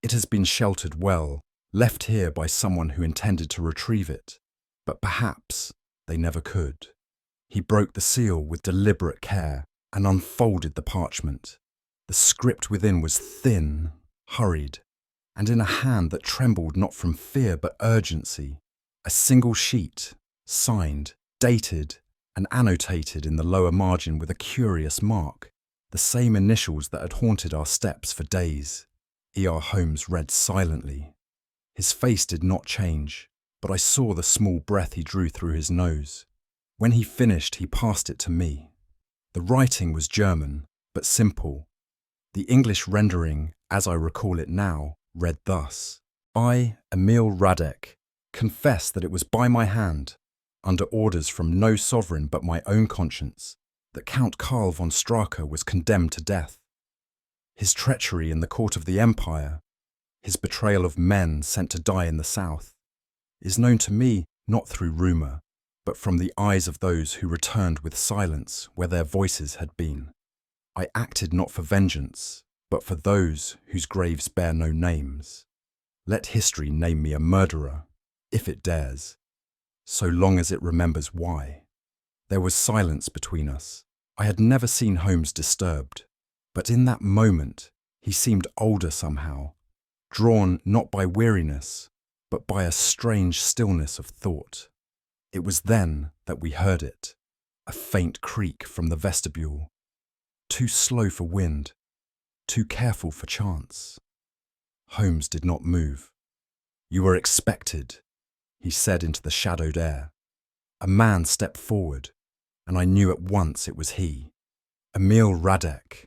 "It has been sheltered well, left here by someone who intended to retrieve it, but perhaps they never could. He broke the seal with deliberate care and unfolded the parchment. The script within was thin, hurried, and in a hand that trembled not from fear but urgency. A single sheet, signed, dated, and annotated in the lower margin with a curious mark, the same initials that had haunted our steps for days. E.R. Holmes read silently. His face did not change, but I saw the small breath he drew through his nose. When he finished, he passed it to me. The writing was German, but simple. The English rendering, as I recall it now, read thus: I, Emil Radek, confess that it was by my hand, under orders from no sovereign but my own conscience, that Count Karl von Straka was condemned to death. His treachery in the court of the Empire, his betrayal of men sent to die in the south, is known to me not through rumour, but from the eyes of those who returned with silence where their voices had been. I acted not for vengeance, but for those whose graves bear no names. Let history name me a murderer, if it dares, so long as it remembers why. There was silence between us. I had never seen Holmes disturbed, but in that moment he seemed older somehow, drawn not by weariness, but by a strange stillness of thought. It was then that we heard it, a faint creak from the vestibule, too slow for wind, too careful for chance. Holmes did not move. You were expected, he said into the shadowed air. A man stepped forward, and I knew at once it was he. Emil Radek.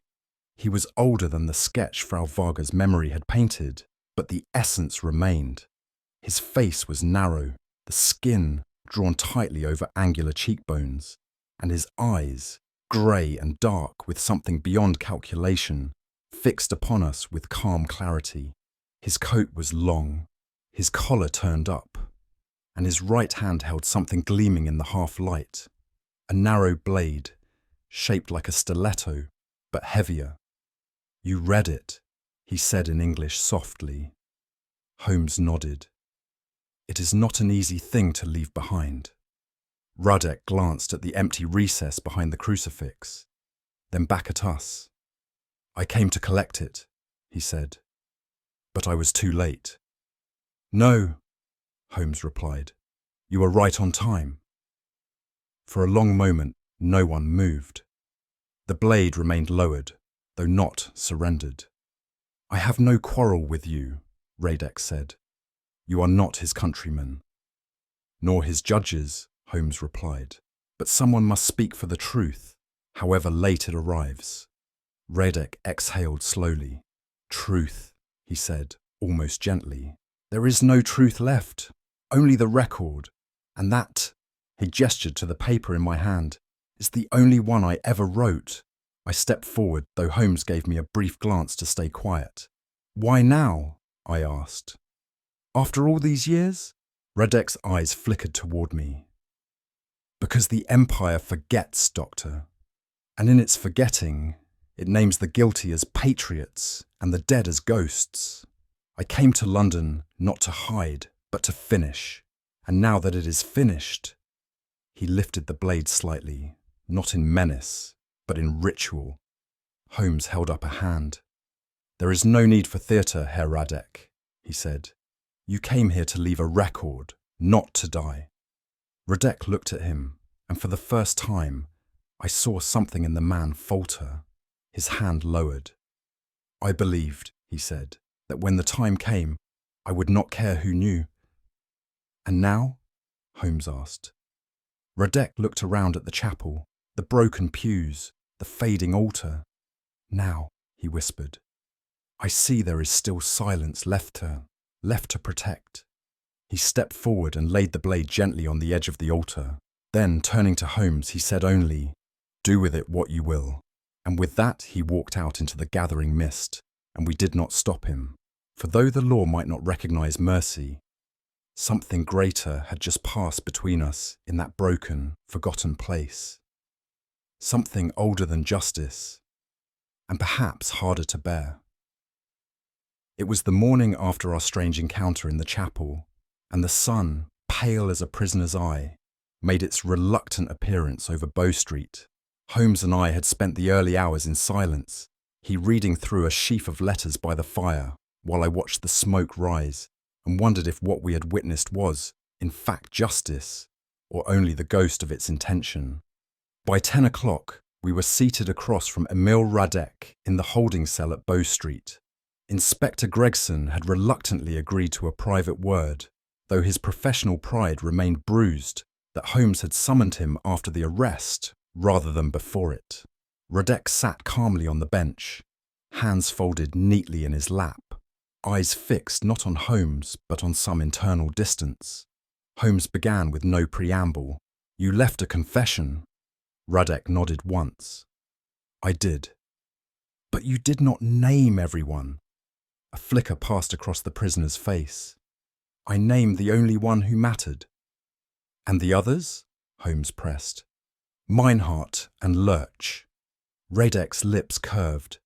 He was older than the sketch Frau Varga's memory had painted, but the essence remained. His face was narrow, the skin drawn tightly over angular cheekbones, and his eyes, grey and dark with something beyond calculation, fixed upon us with calm clarity. His coat was long, his collar turned up, and his right hand held something gleaming in the half-light, a narrow blade, shaped like a stiletto, but heavier. You read it, he said in English softly. Holmes nodded. It is not an easy thing to leave behind. Radek glanced at the empty recess behind the crucifix, then back at us. I came to collect it, he said, but I was too late. No, Holmes replied. You were right on time. For a long moment, no one moved. The blade remained lowered, though not surrendered. I have no quarrel with you, Radek said. You are not his countrymen. Nor his judges, Holmes replied. But someone must speak for the truth, however late it arrives. Radek exhaled slowly. Truth, he said, almost gently. There is no truth left, only the record, and that, he gestured to the paper in my hand, is the only one I ever wrote. I stepped forward, though Holmes gave me a brief glance to stay quiet. Why now? I asked. After all these years? Radek's eyes flickered toward me. Because the Empire forgets, Doctor, and in its forgetting, it names the guilty as patriots and the dead as ghosts. I came to London not to hide, but to finish, and now that it is finished, he lifted the blade slightly, not in menace, but in ritual. Holmes held up a hand. There is no need for theatre, Herr Radek, he said. You came here to leave a record, not to die. Radek looked at him, and for the first time, I saw something in the man falter, his hand lowered. I believed, he said, that when the time came, I would not care who knew. And now? Holmes asked. Radek looked around at the chapel, the broken pews, the fading altar. Now, he whispered, I see there is still silence left to protect. He stepped forward and laid the blade gently on the edge of the altar. Then, turning to Holmes, he said only, Do with it what you will. And with that, he walked out into the gathering mist, and we did not stop him. For though the law might not recognize mercy, something greater had just passed between us in that broken, forgotten place. Something older than justice, and perhaps harder to bear. It was the morning after our strange encounter in the chapel, and the sun, pale as a prisoner's eye, made its reluctant appearance over Bow Street. Holmes and I had spent the early hours in silence, he reading through a sheaf of letters by the fire, while I watched the smoke rise and wondered if what we had witnessed was, in fact, justice, or only the ghost of its intention. By 10 o'clock, we were seated across from Emil Radek in the holding cell at Bow Street. Inspector Gregson had reluctantly agreed to a private word, though his professional pride remained bruised that Holmes had summoned him after the arrest rather than before it. Radek sat calmly on the bench, hands folded neatly in his lap, eyes fixed not on Holmes but on some internal distance. Holmes began with no preamble. "You left a confession." Radek nodded once. "I did." "But you did not name everyone." A flicker passed across the prisoner's face. "I named the only one who mattered." "And the others?" Holmes pressed. "Meinhardt and Lurch." Radek's lips curved,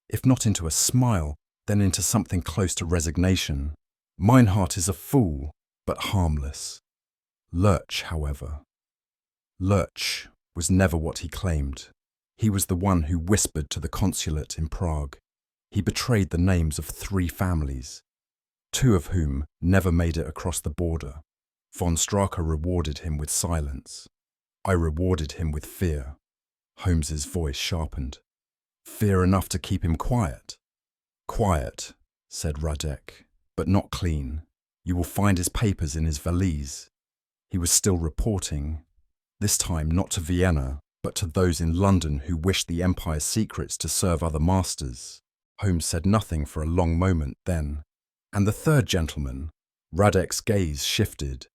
if not into a smile, then into something close to resignation. "Meinhardt is a fool, but harmless. Lurch, however." Lurch was never what he claimed. He was the one who whispered to the consulate in Prague. He betrayed the names of 3 families, 2 of whom never made it across the border. Von Straka rewarded him with silence. I rewarded him with fear. Holmes's voice sharpened. "Fear enough to keep him quiet?" "Quiet," said Radek, "but not clean. You will find his papers in his valise." He was still reporting, this time not to Vienna, but to those in London who wished the Empire's secrets to serve other masters. Holmes said nothing for a long moment then. "And the third gentleman?" Radek's gaze shifted.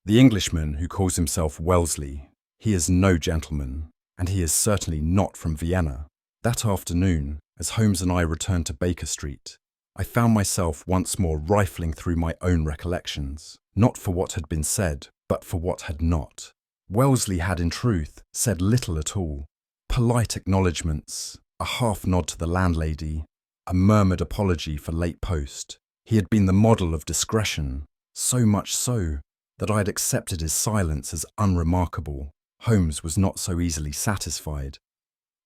"The Englishman who calls himself Wellesley. He is no gentleman, and he is certainly not from Vienna." That afternoon, as Holmes and I returned to Baker Street, I found myself once more rifling through my own recollections, not for what had been said, but for what had not. Wellesley had, in truth, said little at all. Polite acknowledgements, a half nod to the landlady, a murmured apology for late post. He had been the model of discretion, so much so that I had accepted his silence as unremarkable. Holmes was not so easily satisfied.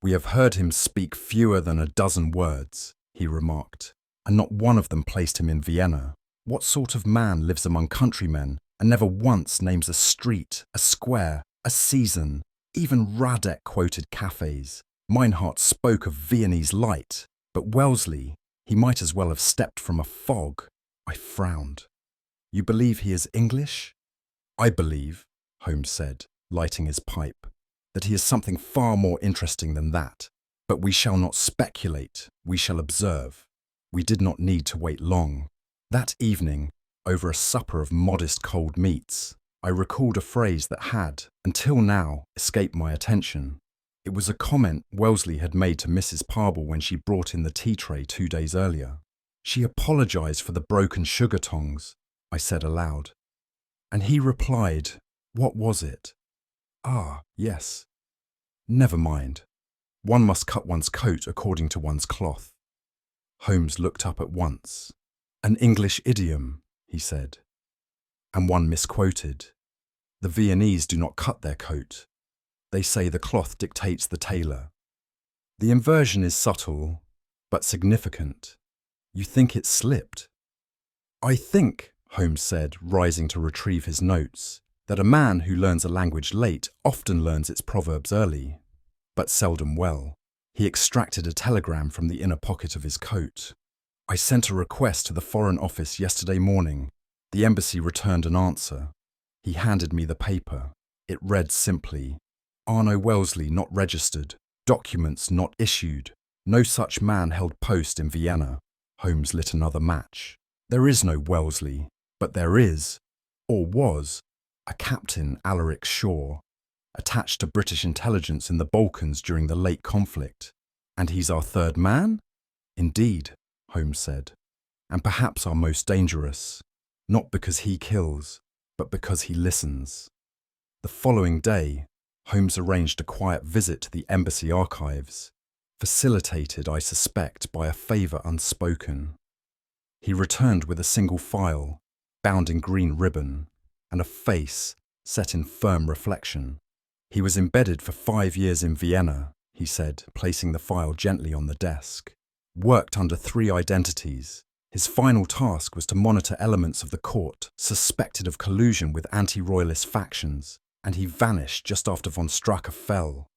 "We have heard him speak fewer than a dozen words," he remarked, "and not one of them placed him in Vienna. What sort of man lives among countrymen and never once names a street, a square, a season? Even Radek quoted cafes. Meinhardt spoke of Viennese light, but Wellesley, he might as well have stepped from a fog." I frowned. "You believe he is English?" "I believe," Holmes said, lighting his pipe, "that he is something far more interesting than that. But we shall not speculate, we shall observe." We did not need to wait long. That evening, over a supper of modest cold meats, I recalled a phrase that had, until now, escaped my attention. It was a comment Wellesley had made to Mrs. Parble when she brought in the tea tray 2 days earlier. "She apologised for the broken sugar tongs," I said aloud. And he replied, "What was it? Ah, yes. Never mind. One must cut one's coat according to one's cloth." Holmes looked up at once. "An English idiom," he said. And one misquoted. "The Viennese do not cut their coat. They say the cloth dictates the tailor." The inversion is subtle, but significant. You think it slipped? "I think," Holmes said, rising to retrieve his notes, "that a man who learns a language late often learns its proverbs early, but seldom well." He extracted a telegram from the inner pocket of his coat. "I sent a request to the Foreign Office yesterday morning. The embassy returned an answer." He handed me the paper. It read simply, "Arno Wellesley not registered. Documents not issued. No such man held post in Vienna." Holmes lit another match. "There is no Wellesley, but there is, or was, a Captain Alaric Shaw, attached to British intelligence in the Balkans during the late conflict. And he's our third man?" "Indeed," Holmes said, "and perhaps our most dangerous, not because he kills, but because he listens." The following day, Holmes arranged a quiet visit to the embassy archives, facilitated, I suspect, by a favour unspoken. He returned with a single file, bound in green ribbon, and a face set in firm reflection. He was embedded for 5 years in Vienna, he said, placing the file gently on the desk. Worked under 3 identities. His final task was to monitor elements of the court suspected of collusion with anti-royalist factions, and he vanished just after von Strache fell.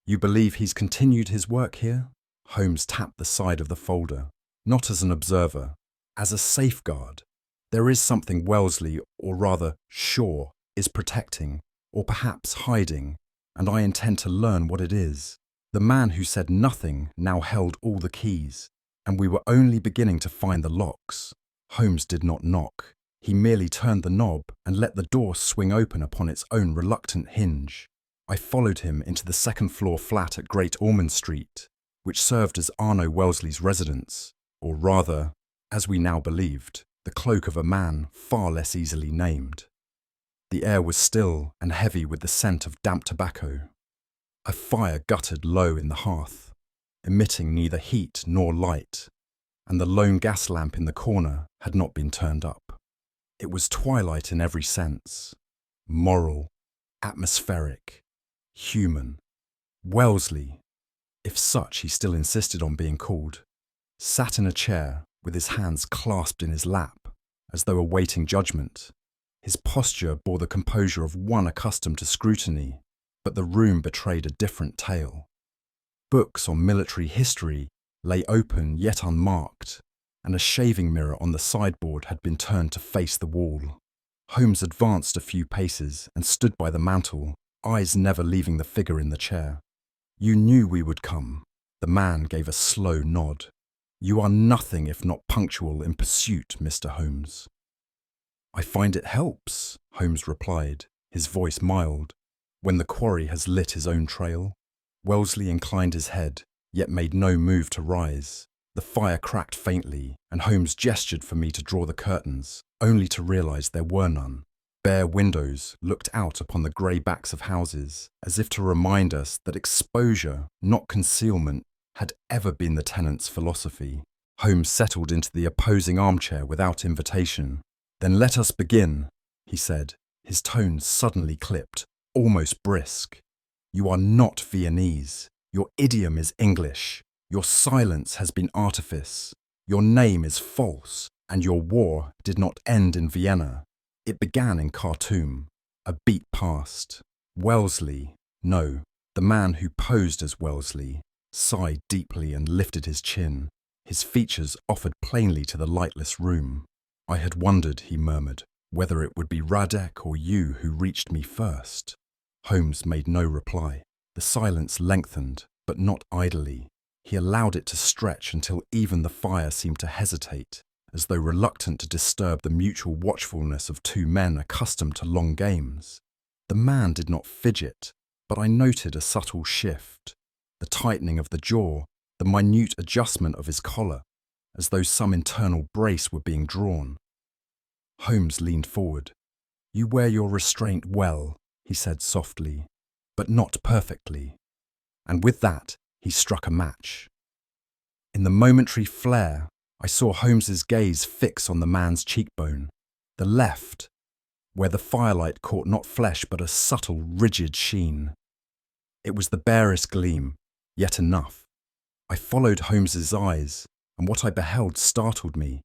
You believe he's continued his work here? Holmes tapped the side of the folder. Not as an observer, as a safeguard. There is something Wellesley, or rather Shaw, is protecting, or perhaps hiding, and I intend to learn what it is. The man who said nothing now held all the keys, and we were only beginning to find the locks. Holmes did not knock. He merely turned the knob and let the door swing open upon its own reluctant hinge. I followed him into the second-floor flat at Great Ormond Street, which served as Arno Wellesley's residence, or rather, as we now believed, the cloak of a man far less easily named. The air was still and heavy with the scent of damp tobacco. A fire guttered low in the hearth, emitting neither heat nor light, and the lone gas lamp in the corner had not been turned up. It was twilight in every sense, moral, atmospheric, human. Wellesley, if such he still insisted on being called, sat in a chair with his hands clasped in his lap, as though awaiting judgment. His posture bore the composure of one accustomed to scrutiny, but the room betrayed a different tale. Books on military history lay open yet unmarked, and a shaving mirror on the sideboard had been turned to face the wall. Holmes advanced a few paces and stood by the mantel, eyes never leaving the figure in the chair. "You knew we would come." The man gave a slow nod. "You are nothing if not punctual in pursuit, Mr. Holmes." "I find it helps," Holmes replied, his voice mild, "when the quarry has lit his own trail." Wellesley inclined his head, yet made no move to rise. The fire cracked faintly, and Holmes gestured for me to draw the curtains, only to realise there were none. Bare windows looked out upon the grey backs of houses, as if to remind us that exposure, not concealment, had ever been the tenant's philosophy. Holmes settled into the opposing armchair without invitation. "Then let us begin," he said, his tone suddenly clipped, almost brisk. "You are not Viennese. Your idiom is English. Your silence has been artifice. Your name is false, and your war did not end in Vienna. It began in Khartoum. A beat passed. Wellesley, no, the man who posed as Wellesley, sighed deeply and lifted his chin. His features offered plainly to the lightless room. I had wondered," he murmured, "whether it would be Radek or you who reached me first." Holmes made no reply. The silence lengthened, but not idly. He allowed it to stretch until even the fire seemed to hesitate, as though reluctant to disturb the mutual watchfulness of 2 men accustomed to long games. The man did not fidget, but I noted a subtle shift, the tightening of the jaw, the minute adjustment of his collar, as though some internal brace were being drawn. Holmes leaned forward. "You wear your restraint well," he said softly, "but not perfectly." And with that, he struck a match. In the momentary flare, I saw Holmes's gaze fix on the man's cheekbone, the left, where the firelight caught not flesh but a subtle, rigid sheen. It was the barest gleam, yet enough. I followed Holmes's eyes, and what I beheld startled me.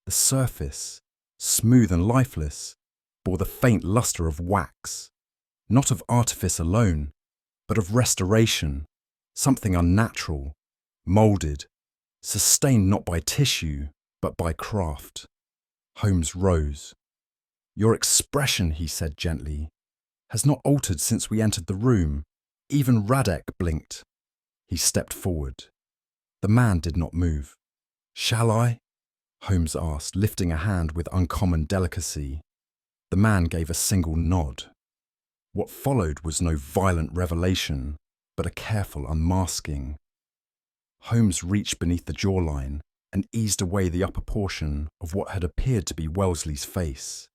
The surface, smooth and lifeless, bore the faint lustre of wax, not of artifice alone, but of restoration, something unnatural, moulded, sustained not by tissue, but by craft. Holmes rose. "Your expression," he said gently, "has not altered since we entered the room. Even Radek blinked." He stepped forward. The man did not move. "Shall I?" Holmes asked, lifting a hand with uncommon delicacy. The man gave a single nod. What followed was no violent revelation, but a careful unmasking. Holmes reached beneath the jawline and eased away the upper portion of what had appeared to be Wellesley's face.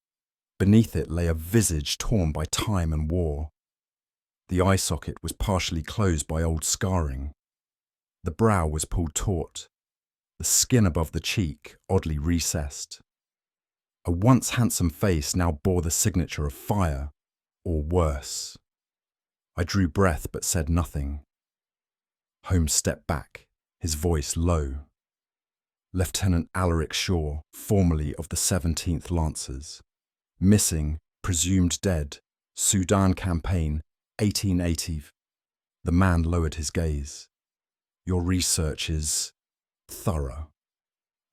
Beneath it lay a visage torn by time and war. The eye socket was partially closed by old scarring. The brow was pulled taut. the skin above the cheek oddly recessed. A once handsome face now bore the signature of fire, or worse. I drew breath but said nothing. Holmes stepped back, his voice low. Lieutenant Alaric Shaw, formerly of the 17th Lancers. Missing, presumed dead, Sudan Campaign, 1880. The man lowered his gaze. Your research is thorough.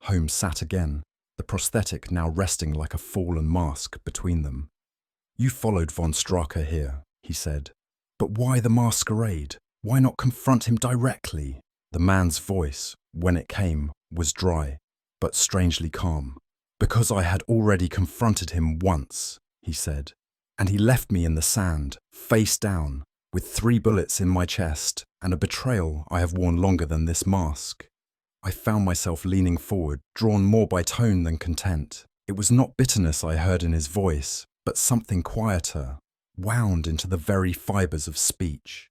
Holmes sat again, the prosthetic now resting like a fallen mask between them. You followed von Straka here, he said. But why the masquerade? Why not confront him directly? The man's voice, when it came, was dry, but strangely calm. Because I had already confronted him once, he said, and he left me in the sand, face down, with 3 bullets in my chest and a betrayal I have worn longer than this mask. I found myself leaning forward, drawn more by tone than content. It was not bitterness I heard in his voice, but something quieter, wound into the very fibres of speech.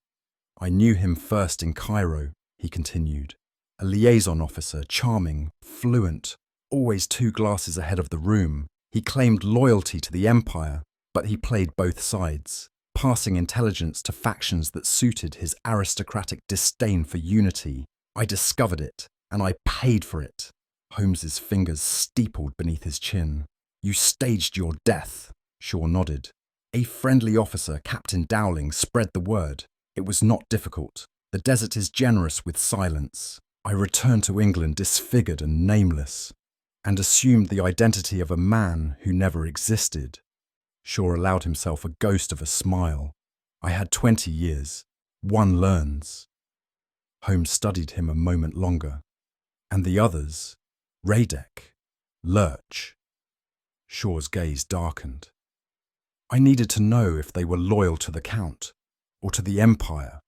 I knew him first in Cairo, he continued. A liaison officer, charming, fluent, always 2 glasses ahead of the room. He claimed loyalty to the empire, but he played both sides, passing intelligence to factions that suited his aristocratic disdain for unity. I discovered it, and I paid for it. Holmes's fingers steepled beneath his chin. You staged your death, Shaw nodded. A friendly officer, Captain Dowling, spread the word. It was not difficult. The desert is generous with silence. I returned to England disfigured and nameless, and assumed the identity of a man who never existed. Shaw allowed himself a ghost of a smile. I had 20 years. One learns. Holmes studied him a moment longer. And the others? Radek, Lurch. Shaw's gaze darkened. I needed to know if they were loyal to the Count, or to the Empire.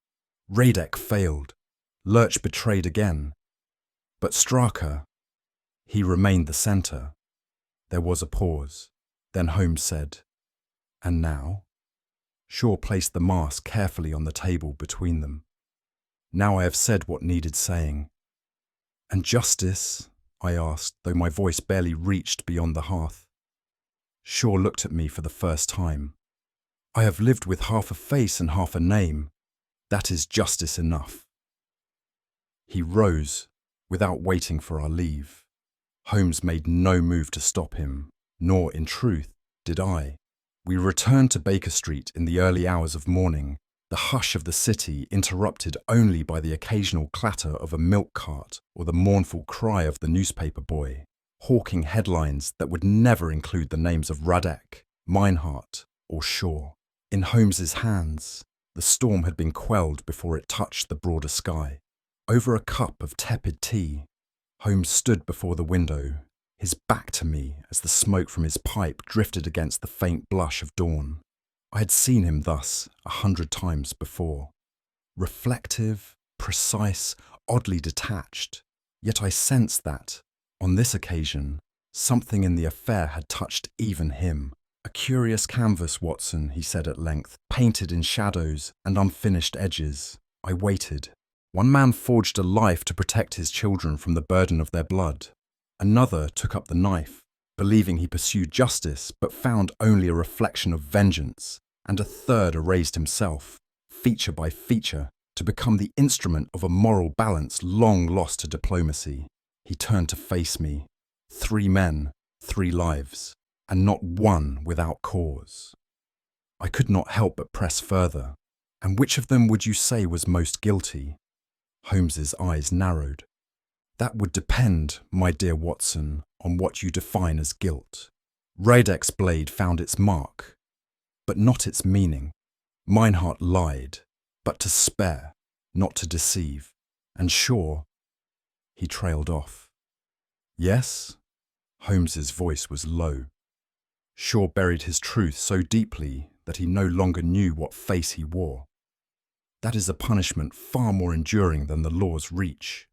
Radek failed. Lurch betrayed again. But Straka, he remained the centre. There was a pause. Then Holmes said, And now? Shaw placed the mask carefully on the table between them. Now I have said what needed saying. And justice? I asked, though my voice barely reached beyond the hearth. Shaw looked at me for the first time. I have lived with half a face and half a name. That is justice enough. He rose, without waiting for our leave. Holmes made no move to stop him, nor, in truth, did I. We returned to Baker Street in the early hours of morning, the hush of the city interrupted only by the occasional clatter of a milk cart or the mournful cry of the newspaper boy, hawking headlines that would never include the names of Radek, Meinhardt, or Shaw. In Holmes's hands, the storm had been quelled before it touched the broader sky. Over a cup of tepid tea, Holmes stood before the window, his back to me as the smoke from his pipe drifted against the faint blush of dawn. I had seen him thus 100 times before. Reflective, precise, oddly detached, yet I sensed that, on this occasion, something in the affair had touched even him. A curious canvas, Watson, he said at length, painted in shadows and unfinished edges. I waited. One man forged a life to protect his children from the burden of their blood. Another took up the knife, believing he pursued justice, but found only a reflection of vengeance. And a third erased himself, feature by feature, to become the instrument of a moral balance long lost to diplomacy. He turned to face me. 3 men, 3 lives, and not one without cause. I could not help but press further. And which of them would you say was most guilty? Holmes's eyes narrowed. That would depend, my dear Watson, on what you define as guilt. Radek's blade found its mark, but not its meaning. Meinhardt lied, but to spare, not to deceive. And Shaw, he trailed off. Yes? Holmes's voice was low. Shaw buried his truth so deeply that he no longer knew what face he wore. That is a punishment far more enduring than the law's reach.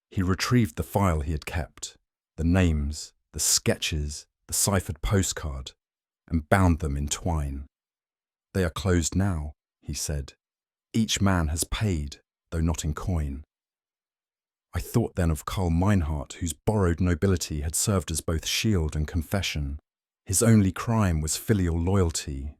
He retrieved the file he had kept, the names, the sketches, the ciphered postcard, and bound them in twine. They are closed now, he said. Each man has paid, though not in coin. I thought then of Karl Meinhardt, whose borrowed nobility had served as both shield and confession. His only crime was filial loyalty,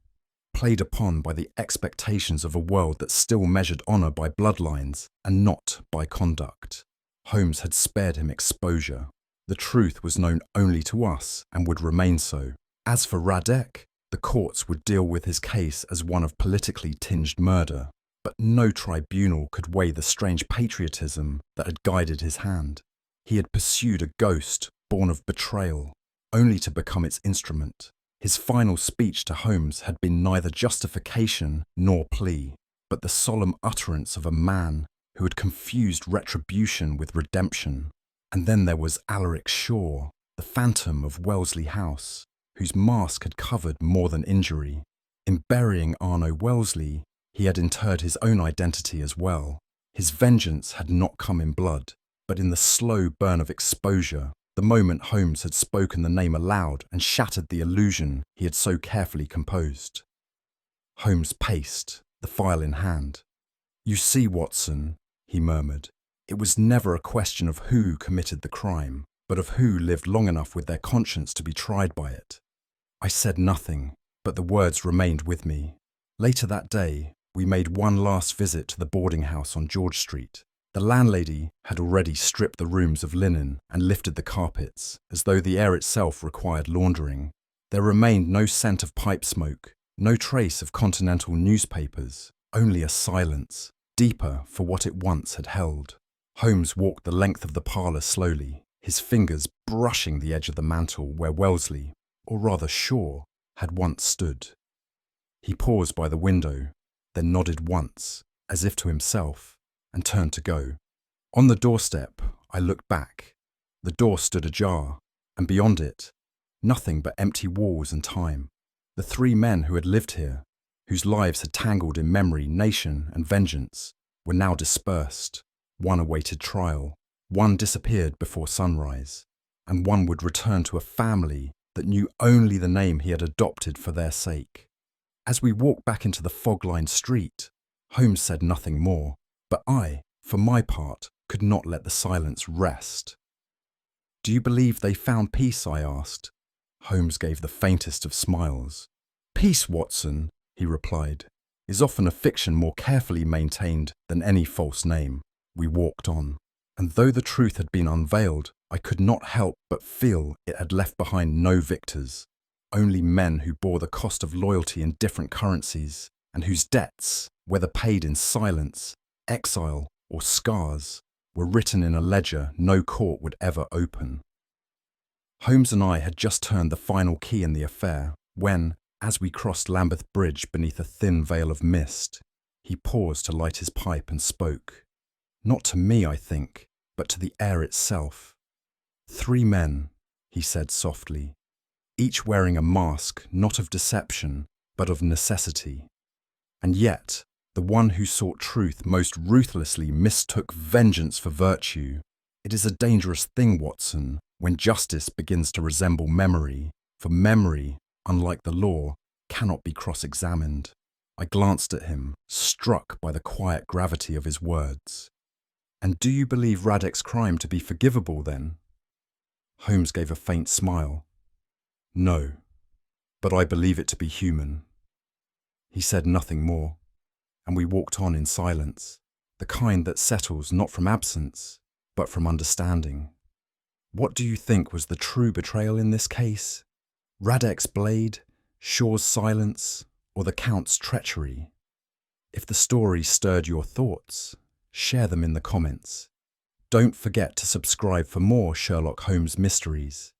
played upon by the expectations of a world that still measured honour by bloodlines and not by conduct. Holmes had spared him exposure. The truth was known only to us and would remain so. As for Radek, the courts would deal with his case as one of politically tinged murder, but no tribunal could weigh the strange patriotism that had guided his hand. He had pursued a ghost born of betrayal, only to become its instrument. His final speech to Holmes had been neither justification nor plea, but the solemn utterance of a man who had confused retribution with redemption. And then there was Alaric Shaw, the phantom of Wellesley House, whose mask had covered more than injury. In burying Arno Wellesley, he had interred his own identity as well. His vengeance had not come in blood, but in the slow burn of exposure, the moment Holmes had spoken the name aloud and shattered the illusion he had so carefully composed. Holmes paced, the file in hand. "You see, Watson," he murmured, "it was never a question of who committed the crime, but of who lived long enough with their conscience to be tried by it." I said nothing, but the words remained with me. Later that day, we made one last visit to the boarding house on George Street. The landlady had already stripped the rooms of linen and lifted the carpets, as though the air itself required laundering. There remained no scent of pipe smoke, no trace of continental newspapers, only a silence, deeper for what it once had held. Holmes walked the length of the parlour slowly, his fingers brushing the edge of the mantel where Wellesley, or rather Shaw, had once stood. He paused by the window, then nodded once, as if to himself, and turned to go. On the doorstep, I looked back. The door stood ajar, and beyond it, nothing but empty walls and time. The three men who had lived here, whose lives had tangled in memory, nation, and vengeance, were now dispersed. One awaited trial, one disappeared before sunrise, and one would return to a family that knew only the name he had adopted for their sake. As we walked back into the fog-lined street, Holmes said nothing more, but I, for my part, could not let the silence rest. "Do you believe they found peace?" I asked. Holmes gave the faintest of smiles. "Peace, Watson," he replied, "is often a fiction more carefully maintained than any false name." We walked on, and though the truth had been unveiled, I could not help but feel it had left behind no victors, only men who bore the cost of loyalty in different currencies, and whose debts, whether paid in silence, exile, or scars, were written in a ledger no court would ever open. Holmes and I had just turned the final key in the affair when, as we crossed Lambeth Bridge beneath a thin veil of mist, he paused to light his pipe and spoke. Not to me, I think, but to the air itself. "Three men," he said softly, "each wearing a mask not of deception, but of necessity. And yet, the one who sought truth most ruthlessly mistook vengeance for virtue. It is a dangerous thing, Watson, when justice begins to resemble memory, for memory, unlike the law, cannot be cross-examined." I glanced at him, struck by the quiet gravity of his words. "And do you believe Radek's crime to be forgivable, then?" Holmes gave a faint smile. "No, but I believe it to be human." He said nothing more, and we walked on in silence, the kind that settles not from absence, but from understanding. What do you think was the true betrayal in this case? Radek's blade, Shaw's silence, or the Count's treachery? If the story stirred your thoughts, share them in the comments. Don't forget to subscribe for more Sherlock Holmes mysteries,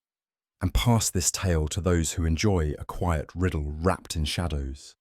and pass this tale to those who enjoy a quiet riddle wrapped in shadows.